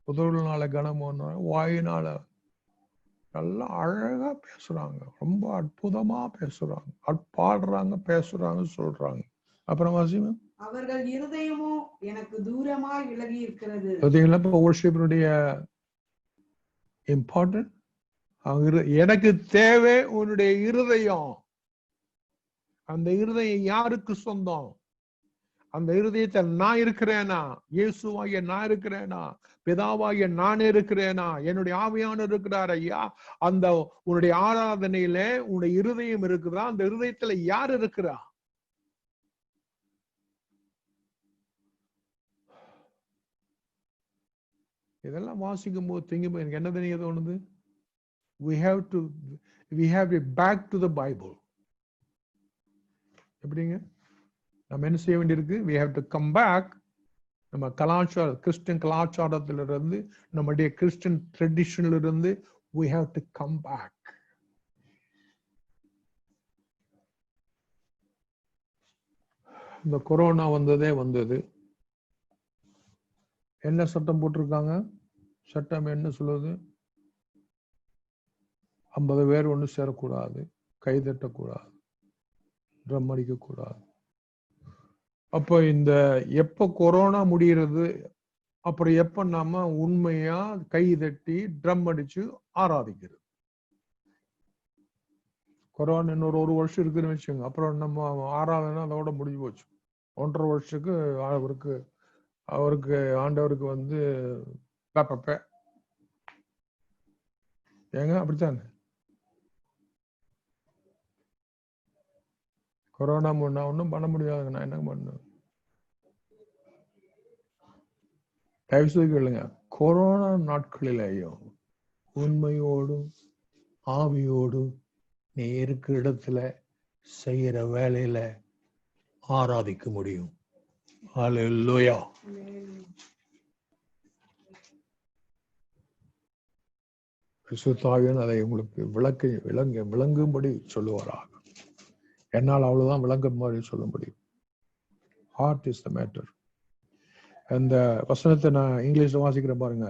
உதடுகள்னால கனம், வாயினால நல்லா அழகா பேசுறாங்க, ரொம்ப அற்புதமா பேசுறாங்க, பாடுறாங்க, பேசுறாங்க, சொல்றாங்க. அப்புறம் வாசிங்க. அவர்கள் இருதயமோ எனக்கு தூரமாய் விலகி இருக்கிறது. வர்ஷிப்பினுடைய இம்பார்ட்டன்ட் எனக்கு தேவை உன்னுடைய இருதயம். அந்த இருதயம் யாருக்கு சொந்தம்? அந்த இருதயத்தில் நான் இருக்கிறேனா? இயேசுவாகிய நான் இருக்கிறேனா? பிதாவாகிய நான் இருக்கிறேனா? என்னுடைய ஆவியானவர் இருக்கிறார் ஐயா. அந்த உன்னுடைய ஆராதனையில உன்னுடைய இருதயம் இருக்குதா? அந்த இருதயத்துல யார் இருக்கிறா? இதெல்லாம் வாசிக்கும் போது திங்கும் எனக்கு என்ன தெரிய தோணுது? we have to back to the Bible. எப்படிங்க? நம்ம என்ன செய்ய வேண்டியிருக்கு? we have to come back. நம்ம கலாச்சார கிறிஸ்டியன் கலாச்சாரத்திலிருந்து, நம்முடைய கிறிஸ்டியன் ட்ரெடிஷன்ல இருந்து we have to come back. இந்த கொரோனா வந்தது. என்ன சட்டம் போட்டிருக்காங்க? சட்டம் என்ன சொல்லுது? 50 பேர் ஒன்று சேரக்கூடாது, கைதட்டக்கூடாது, ட்ரம் அடிக்க கூடாது. அப்போ இந்த எப்ப கொரோனா முடிகிறது, அப்புறம் எப்ப நாம உண்மையா கை தட்டி ட்ரம் அடிச்சு ஆராதிக்கிறது? கொரோனா இன்னொரு 1 வருஷம் இருக்குன்னு வச்சுங்க. அப்புறம் நம்ம ஆராதனை அதோட முடிஞ்சு போச்சு. 1.5 வருஷத்துக்கு அவருக்கு ஆண்டவருக்கு ஏங்க அப்படித்தானே? கொரோனா முன்னா ஒன்றும் பண்ண முடியாதுங்க. நான் என்ன பண்ணுவேன்? தயவுசெய்து கேளுங்க. கொரோனா நாட்களிலேயும் உண்மையோடும் ஆவியோடும் நீ இருக்கிற இடத்துல செய்யற வேலையில ஆராதிக்க முடியும். ஹல்லேலூயா. கிறிஸ்துவின் அதை உங்களுக்கு விளங்கும்படி சொல்லுவாராக. என்னால் அவ்வளவுதான் விளங்கும் மாதிரி சொல்ல முடியும். Heart is the matter. அந்த வசனத்தை நான் இங்கிலீஷ்ல வாசிக்கிறேன் பாருங்க.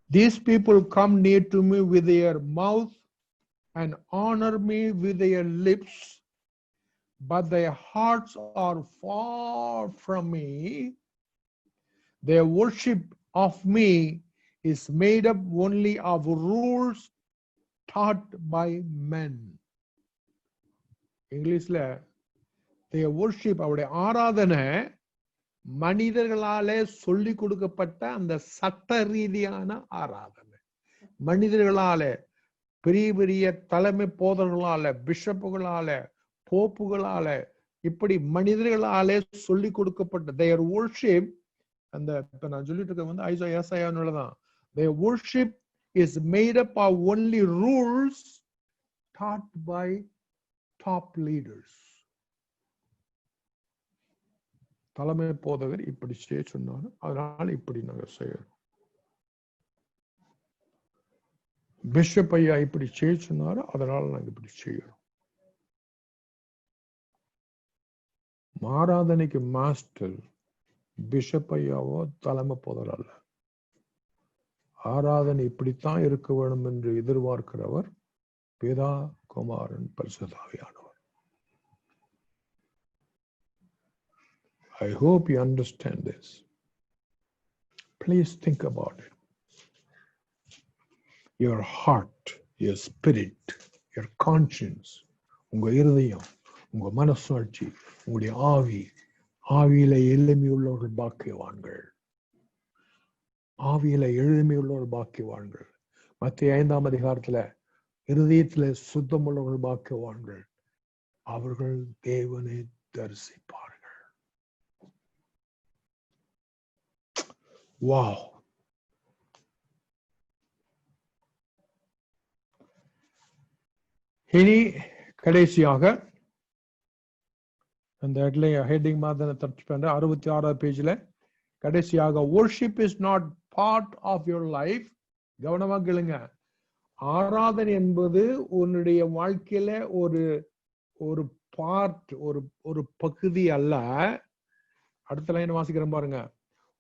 These people come near to me with their mouth and honor me with their lips, but their hearts are far from me. Their worship of me is made up only of rules taught by men. இங்கிலீஷ்ல their worship, அவருடைய ஆராதனை மனிதர்களாலே சொல்லிக் கொடுக்கப்பட்ட அந்த சட்ட ரீதியான ஆராதனை. மனிதர்களால, பெரிய பெரிய தலைமை போதர்களால, பிஷப்புகளால, போப்புகளால, இப்படி மனிதர்களாலே சொல்லிக் கொடுக்கப்பட்ட their worship, அந்த இப்ப நான் சொல்லிட்டு இருக்க ஏசாயானுள்ளதான். Their worship is made up of only rules taught by top leaders. தலைமை போதகர் இப்படி செய்ய சொன்னாரு, அதனால இப்படி நாங்க செய்யறோம். பிஷப் ஐயா இப்படி செய்ய சொன்னாரு, அதனால நாங்க இப்படி செய்யறோம். ஆராதனைக்கு மாஸ்டர் பிஷப் ஐயாவோ தலைமை போதகர் அல்ல. ஆராதனை இப்படித்தான் இருக்க வேண்டும் என்று எதிர்பார்க்கிறவர் பிதா, குமாரன், பரிசுத்த ஆவியானவர். I hope you understand this. Please think about it. Your heart, your spirit, your conscience, உங்க இருதயம், உங்க மனசாட்சி, உங்களுடைய ஆவியில எளிமையுள்ளவர்கள் பாக்கியவான்கள். ஆவியில எளிமையுள்ளவர்கள் பாக்கியவான்கள். மத்திய 5ஆம் அதிகாரத்துல இருதயத்துல சுத்தமுள்ளவர்கள் பாக்கியவான்கள், அவர்கள் தேவனை தரிசிப்பார்கள். Wow. இனி கடைசியாக அந்த ஹெட்டிங் மாதிரி டச் பண்ற 66ஆவது பேஜ்ல கடைசியாக worship is not part of your life. கவனமா கேளுங்க. ஆராதனை என்பது உன்னுடைய வாழ்க்கையில ஒரு பார்ட், ஒரு பகுதி அல்ல. அடுத்த லைன் வாசிக்கிறேன் பாருங்க.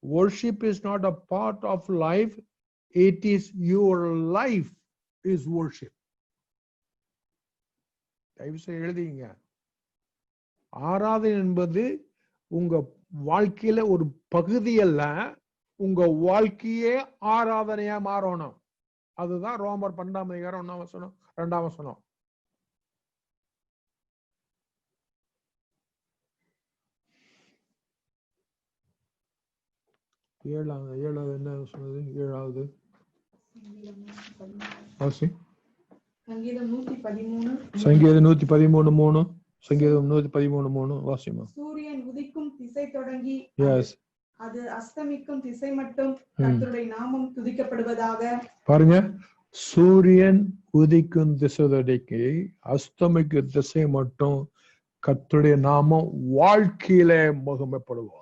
Worship is not a part of life, it is your life. is worship. தயவு செய்து எழுதிங்க. ஆராதனை என்பது உங்க வாழ்க்கையில ஒரு பகுதி அல்ல, உங்க வாழ்க்கையே ஆராதனையா மாறணும். அதுதான் ரோமர் 12 அதிகாரம் 1 வசனம் 2 வசனம். ஏழாவது என்ன சொன்னது? ஏழாவது சங்கீதம் 113 சங்கீதம் 113:3 சங்கீதம் 113:3 வாசிமா. சூரியன் உதிக்கும் திசை தொடங்கி எஸ் அது அஸ்தமிக்கும் திசை மட்டும் கர்த்தருடைய நாமம் துதிக்கப்படுவதாக. பாருங்க, சூரியன் உதிக்கும் திசை தொடங்கி அஸ்தமிக்கும் திசை மட்டும் கர்த்தருடைய நாமம் வாழ்க்கையிலே மகிமைப்படுவதாக.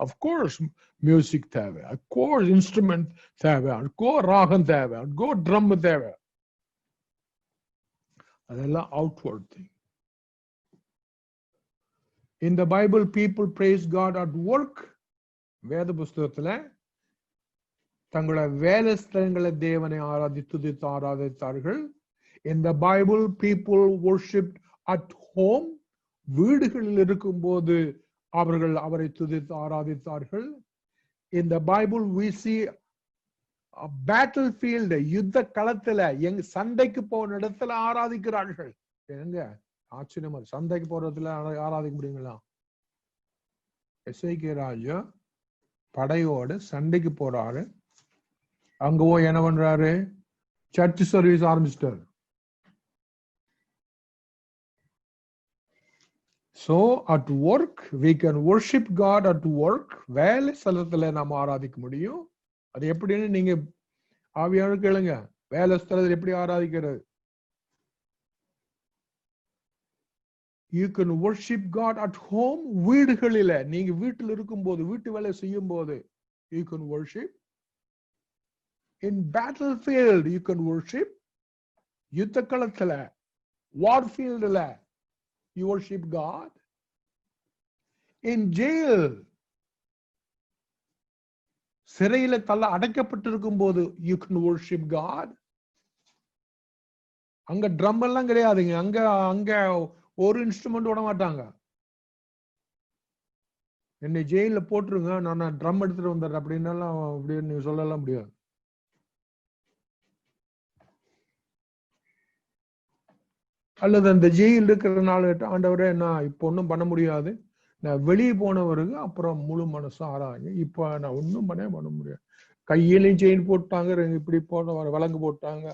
Of course மியூசிக் தேவை, of course இன்ஸ்ட்ருமெண்ட் தேவை, of course ராகம் தேவை, of course ட்ரம் தேவை. அதெல்லாம் outward thing. In the Bible, people praise God at work. வேத புஸ்தகத்துல தங்களுடைய வேலை ஸ்தலங்களை தேவனை ஆராதித்தார்கள். In the Bible, people worshipped at home. வீடுகளில் இருக்கும்போது அவர்கள் அவரை துதித்து ஆராதித்தார்கள். In the Bible, we see a battlefield, யுத்த களத்துல சண்டைக்கு போன இடத்துல ஆராதிக்கிறார்கள். எங்க ஆச்சரியமா, சந்தைக்கு போறதுல ஆராதிக்க முடியுங்களா? எஸ்ஐகே ராஜா படையோடு சண்டைக்கு போறாரு. அங்க போய் என்ன பண்றாரு? சர்ச் சர்வீஸ் ஆரம்பிச்சிட்டாரு. So at work we can worship God at work. வேலை ஸ்தலத்துல நாம ஆராதிக்க முடியும். அது எப்படின்னு நீங்க ஆவியானவர் கேளுங்க. வேலை ஸ்தலத்தில் எப்படி ஆராதிக்கிறது? You can worship God at home. வீடுகளில நீங்க வீட்டில் இருக்கும்போது, வீட்டு வேலை செய்யும் போது you can worship. In battlefield you can worship. யுத்த களத்துல, warfieldல you worship God. In jail, சிறையில அடைக்கப்பட்டிருக்கும் போது you can worship God. அங்க ட்ரம் எல்லாம் கிடையாதுங்க. அங்க ஒரு இன்ஸ்ட்ருமெண்ட் விட மாட்டாங்க. என்னை ஜெயில போட்டுருங்க, நான் ட்ரம் எடுத்துட்டு வந்துடுறேன் அப்படின்னாலாம் அப்படின்னு நீங்க சொல்லலாம் முடியாது. அல்லது அந்த ஜெயில் இருக்கிறதுனால ஆண்டவரே நான் இப்ப ஒன்றும் பண்ண முடியாது, நான் வெளியே போனவருக்கு அப்புறம் முழு மனசும் ஆராய்ங்க, இப்ப நான் ஒன்றும் பண்ண முடியாது. கையிலையும் செயின் போட்டாங்க, இப்படி போட்ட விலங்கு போட்டாங்க,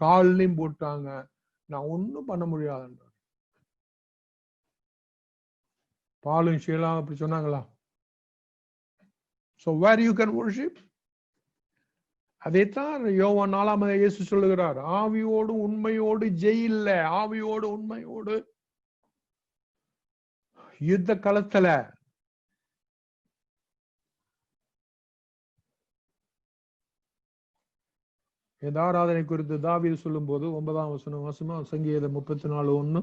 கால்லையும் போட்டாங்க, நான் ஒன்றும் பண்ண முடியாதுன்ற. பாலும் ஷீலா அப்படி சொன்னாங்களா? So where you can worship? அதைத்தான் யோவான் 4 இயேசு சொல்லுகிறார். ஆவியோடு உண்மையோடு ஜெயில்ல, ஆவியோடு உண்மையோடு யுத்த களத்துல. இந்த ஆராதனை குறித்து தாவீது சொல்லும் போது 9ஆம் வசனம் சங்கீதம் 34:1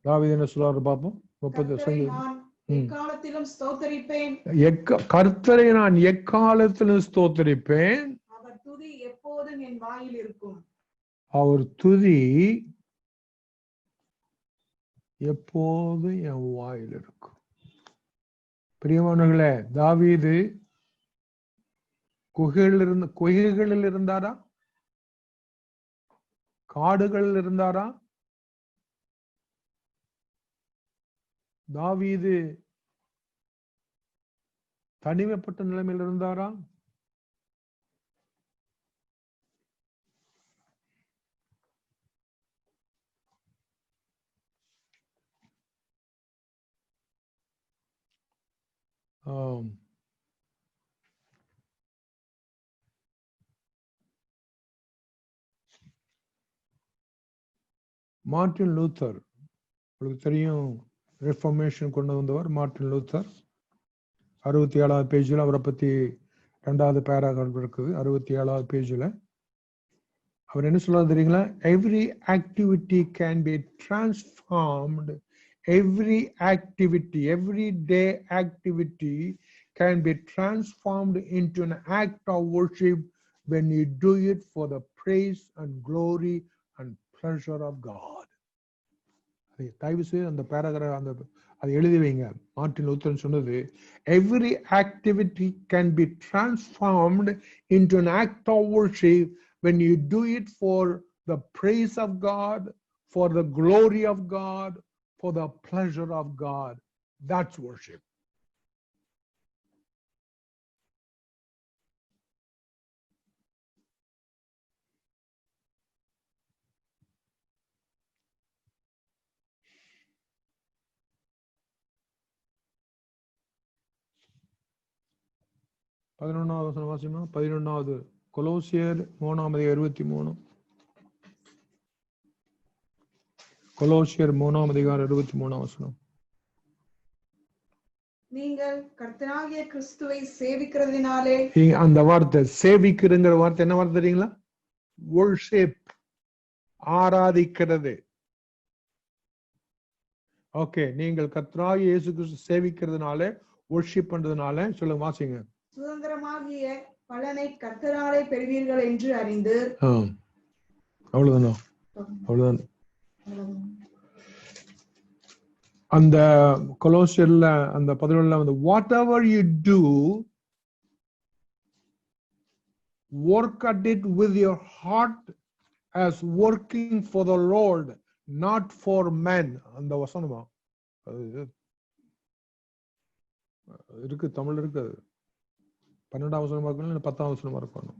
தாவீது என்ன சொல்றாரு பார்ப்போம். 30 சங்கீதம். எக்காலத்திலும் ஸ்தோத்திரிப்பேன், கர்த்தரை நான் எக்காலத்திலும் ஸ்தோத்திரிப்பேன், அவர் துதி எப்போதும் என் வாயில் இருக்கும். அவர் துதி எப்போதும் என் வாயில் இருக்கும். பிரியமானவர்களே, தாவீது குகைகளில் இருந்தாரா? காடுகளில் இருந்தாரா? தாவீது தனிமைப்பட்ட நிலைமையில் இருந்தாரா? மார்ட்டின் லூத்தர், உங்களுக்கு தெரியும், ரெஃபர்மேஷன் கொண்டு வந்தவர் மார்ட்டின் லூத்தர். 67வது பேஜில் அவரை பத்தி 2வது பேராகிராஃப் இருக்குது. 67வது பேஜில் அவர் என்ன சொல்றாரு தெரியுங்களா? Every activity can be transformed, every activity, every day activity can be transformed into an act of worship when you do it for the praise and glory and pleasure of God. தயவு செய்து அந்த paragraph அந்த அதை எழுதி வைங்க. Martin Luther சொன்னது, every activity can be transformed into an act of worship when you do it for the praise of God, for the glory of God, for the pleasure of God. That's worship. பதினொன்றாவது வாசிமா, 11வது கொலோசியர் 3:23. கொலோசியர் 3:23. நீங்கள் கர்த்தராகிய கிறிஸ்துவை சேவிக்கிறதினாலே, அந்த வார்த்தை சேவிக்கிறங்கிற வார்த்தை என்ன வார்த்தை தெரியுங்களா? worship, ஆராதிக்கிறது. ஓகே, நீங்கள் கர்த்தராகிய இயேசு கிறிஸ்து சேவிக்கிறதுனால, worship பண்றதுனால, சொல்லுங்க வாசிங்க. சுதந்திரமாகிய பலனை கர்த்தராலே பெறுவீர்கள் என்று அறிந்து. அவ்வளவுதானா? அவ்வளவுதான். அந்த கொலோசியர்ல அந்த 11ல வந்து whatever you do, work at it with your heart as working for the Lord, not for men. அந்த வசனமா இருக்கு, தமிழ் இருக்கு. 12வது வசனமா இருக்கணும் இல்ல 10வது வசனமா இருக்கணும்.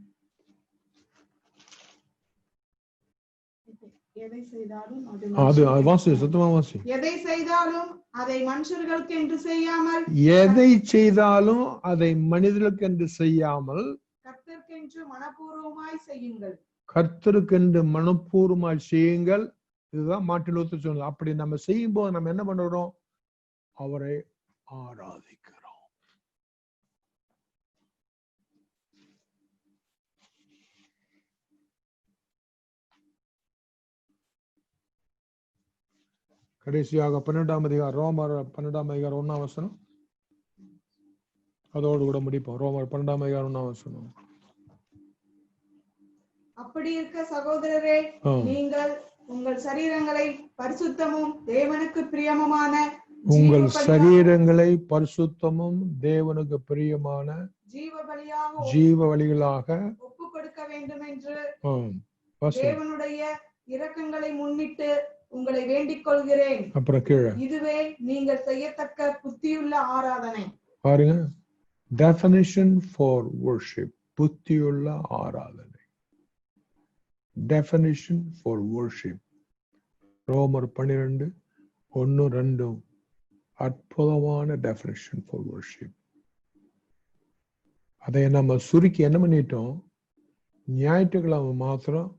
எதை செய்தாலும் அது வாசி, சத்தமா வாசி. எதை செய்தாலும் அதை மனுஷர்களுக்கு என்று செய்யாமல், எதை செய்தாலும் அதை மனிதர்களுக்கு என்று செய்யாமல், கர்த்தருக்கென்று மனப்பூர்வமாய் செய்யுங்கள். கர்த்தருக்கென்று மனப்பூர்வமாய் செய்யுங்கள். இதுதான் மார்ட்டின் லூத்தர் சொன்னது. அப்படி நம்ம செய்யும் போது நம்ம என்ன பண்ணுறோம்? அவரை ஆராதிக்கிறோம். கடைசியாக 12ஆம் அதிகாரம், ரோமர் 12ஆம் அதிகாரம் 1ஆம் வசனம், அதோடு கூட முடிப்போம். ரோமர் 12ஆம் அதிகாரம் 1ஆம் வசனம். அப்படி இருக்க சகோதரரே, நீங்கள் உங்கள் சரீரங்களை பரிசுத்தமும் தேவனுக்கு பிரியமுமான, உங்கள் சரீரங்களை பரிசுத்தமும் தேவனுக்கு பிரியமான ஜீவ வழிகளாக ஒப்புக் கொடுக்க வேண்டும் என்று தேவனுடைய இரக்கங்களை முன்னிட்டு உங்களை வேண்டிக் கொள்கிறேன். அப்புறம் கீழே, இதுவே நீங்கள் செய்யத்தக்க புத்தியுள்ள ஆராதனை. பாருங்க, டெஃபினிஷன் ஃபார் வர்ஷிப், புத்தியுள்ள ஆராதனை. டெஃபினிஷன் ஃபார் வர்ஷிப் ரோமர் 12:1-2 அற்புதமான டெஃபினிஷன் ஃபார் வர்ஷிப். அதை நம்ம சுருக்கி என்ன பண்ணிட்டோம்? ஞாயிற்றுக்கிழமை மாத்திரம்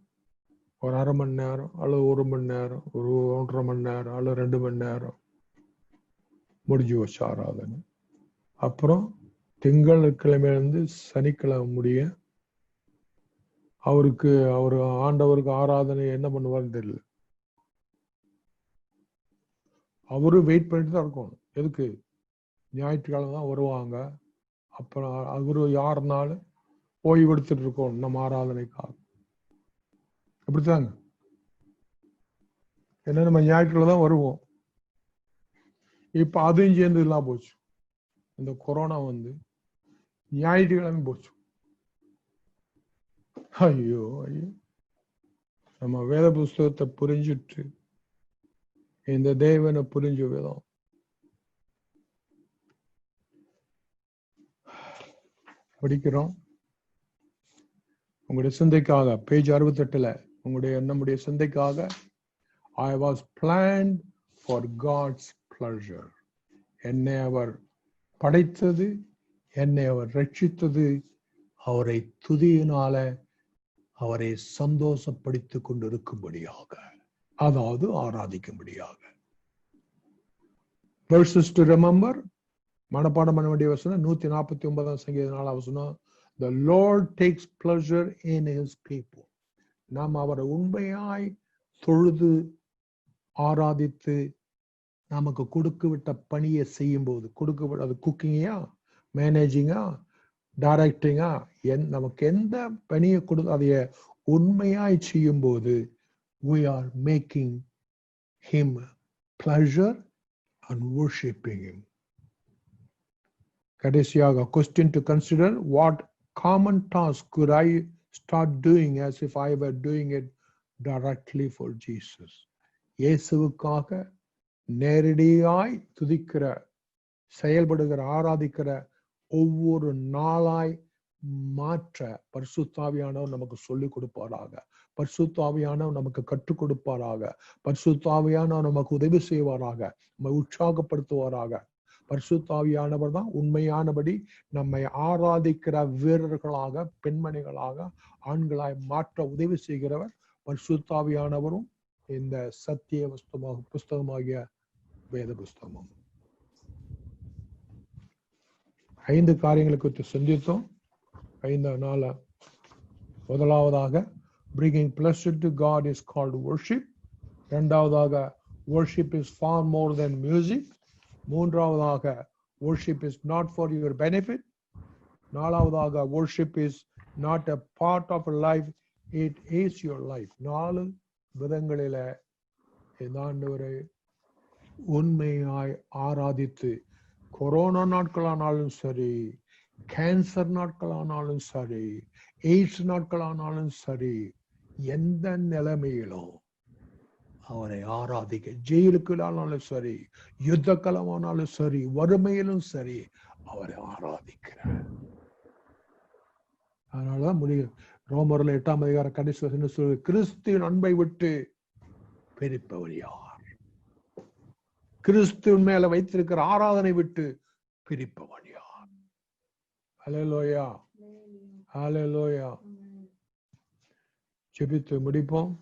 ஒரு அரை மணி நேரம் அல்லது 1 மணி நேரம், ஒரு 1.5 மணி நேரம் அல்லது 2 மணி நேரம் முடிஞ்சு வச்சு ஆராதனை. அப்புறம் திங்கட்கிழமையிலிருந்து சனிக்கிழமை முடிய அவர் ஆண்டவருக்கு ஆராதனை என்ன பண்ணுவாருன்னு தெரியல. அவரு வெயிட் பண்ணிட்டு தான் இருக்கணும். எதுக்கு? ஞாயிற்றுக்கிழமை தான் வருவாங்க. அப்புறம் அவரு யாருனாலும் ஓய்வு எடுத்துட்டு இருக்கோம் நம்ம ஆராதனைக்காக. அப்படித்தாங்க. ஏன்னா நம்ம ஞாயிற்றுக்கிழமை தான் வருவோம். இப்ப அதையும் சேர்ந்து எல்லாம் போச்சு. இந்த கொரோனா வந்து ஞாயிற்றுக்கிழமை போச்சு. ஐயோ ஐயோ, நம்ம வேத புஸ்தகத்தை புரிஞ்சிட்டு இந்த தேவனை புரிஞ்ச விதம் படிக்கிறோம். உங்களுடைய சிந்தைக்காக பேஜ் 68ல நம்முடைய சிந்தைக்காக I was planned for God's pleasure. என்னை அவர் படைத்தது, என்னை அவர் ரட்சித்தது, அவரை துதியினால அவரை சந்தோஷப்படுத்திக் கொண்டிருக்கும்படியாக, அதாவது ஆராதிக்கும்படியாக. Verses to remember, மனப்பாடம் பண்ண வேண்டிய வசனம் 149 சங்கீதம் 4 வசனம். The Lord takes pleasure in his people. நாம் அவரை உண்மையாய் தொழுது ஆராதித்து நமக்கு கொடுக்க விட்ட பணியை செய்யும் போது, அது குக்கிங்கா, மேனேஜிங்கா, டைரக்டிங்கா நமக்கு எந்த பணியை கொடுத்து அதைய உண்மையாய் செய்யும் போது we are making him pleasure and worshiping him. கடைசியாக question to consider: what common task could I start doing as if I were doing it directly for Jesus? இயேசுவுக்காக நேரடியாய் துதிக்கிற, செயல்படுகிற, ஆராதிக்கிற ஒவ்வொரு நாளாய் மாற்ற பரிசுத்த ஆவியானவர் நமக்கு சொல்லிக் கொடுப்பாராக. பரிசுத்த ஆவியானவர் நமக்கு கற்றுக் கொடுப்பாராக. பரிசுத்த ஆவியானவர் நமக்கு உதவி செய்வாராக, நம்மை உற்சாகப்படுத்துவாராக. பரிசுத்த ஆவியானவர் தான் உண்மையானபடி நம்மை ஆராதிக்கிற வீரர்களாக, பெண்மணிகளாக, ஆண்களாய் மாற்ற உதவி செய்கிறவர் பரிசுத்த ஆவியானவரும் இந்த சத்திய புஸ்தகமாகிய வேத புஸ்தகமும். 5 காரியங்களை குறித்து சிந்தித்தோம். 5 நாள முதலாவதாக bringing pleasure to God is called worship. இரண்டாவதாக worship is far more than music. மூன்றாவதாக worship is not for your benefit. நாலாவதாக worship is not a part of a life, it is your life. 4 விதங்களில ஆண்டவரை உண்மையாய் ஆராதித்து, corona நாட்களானாலும் சரி, cancer நாட்களானாலும் சரி, AIDS நாட்களானாலும் சரி, எந்த நிலைமையிலும் அவரை ஆராதிக்க, ஜெயிலுக்குள்ளானாலும் சரி, யுத்த களமானாலும் சரி, வறுமையிலும் சரி, அவரை ஆராதிக்கிறார். அதனாலதான் முடியும் ரோமர்ல 8ஆம் அதிகாரம் கடைசி வசனம் சொல்லு, கிறிஸ்துவின் அன்பை விட்டு பிரிப்பவர் யார்? கிறிஸ்துவின் மேல வைத்திருக்கிற ஆராதனை விட்டு பிரிப்பவன் யார்? ஹல்லேலூயா, ஹல்லேலூயா. ஜெபித்து முடிப்போம்.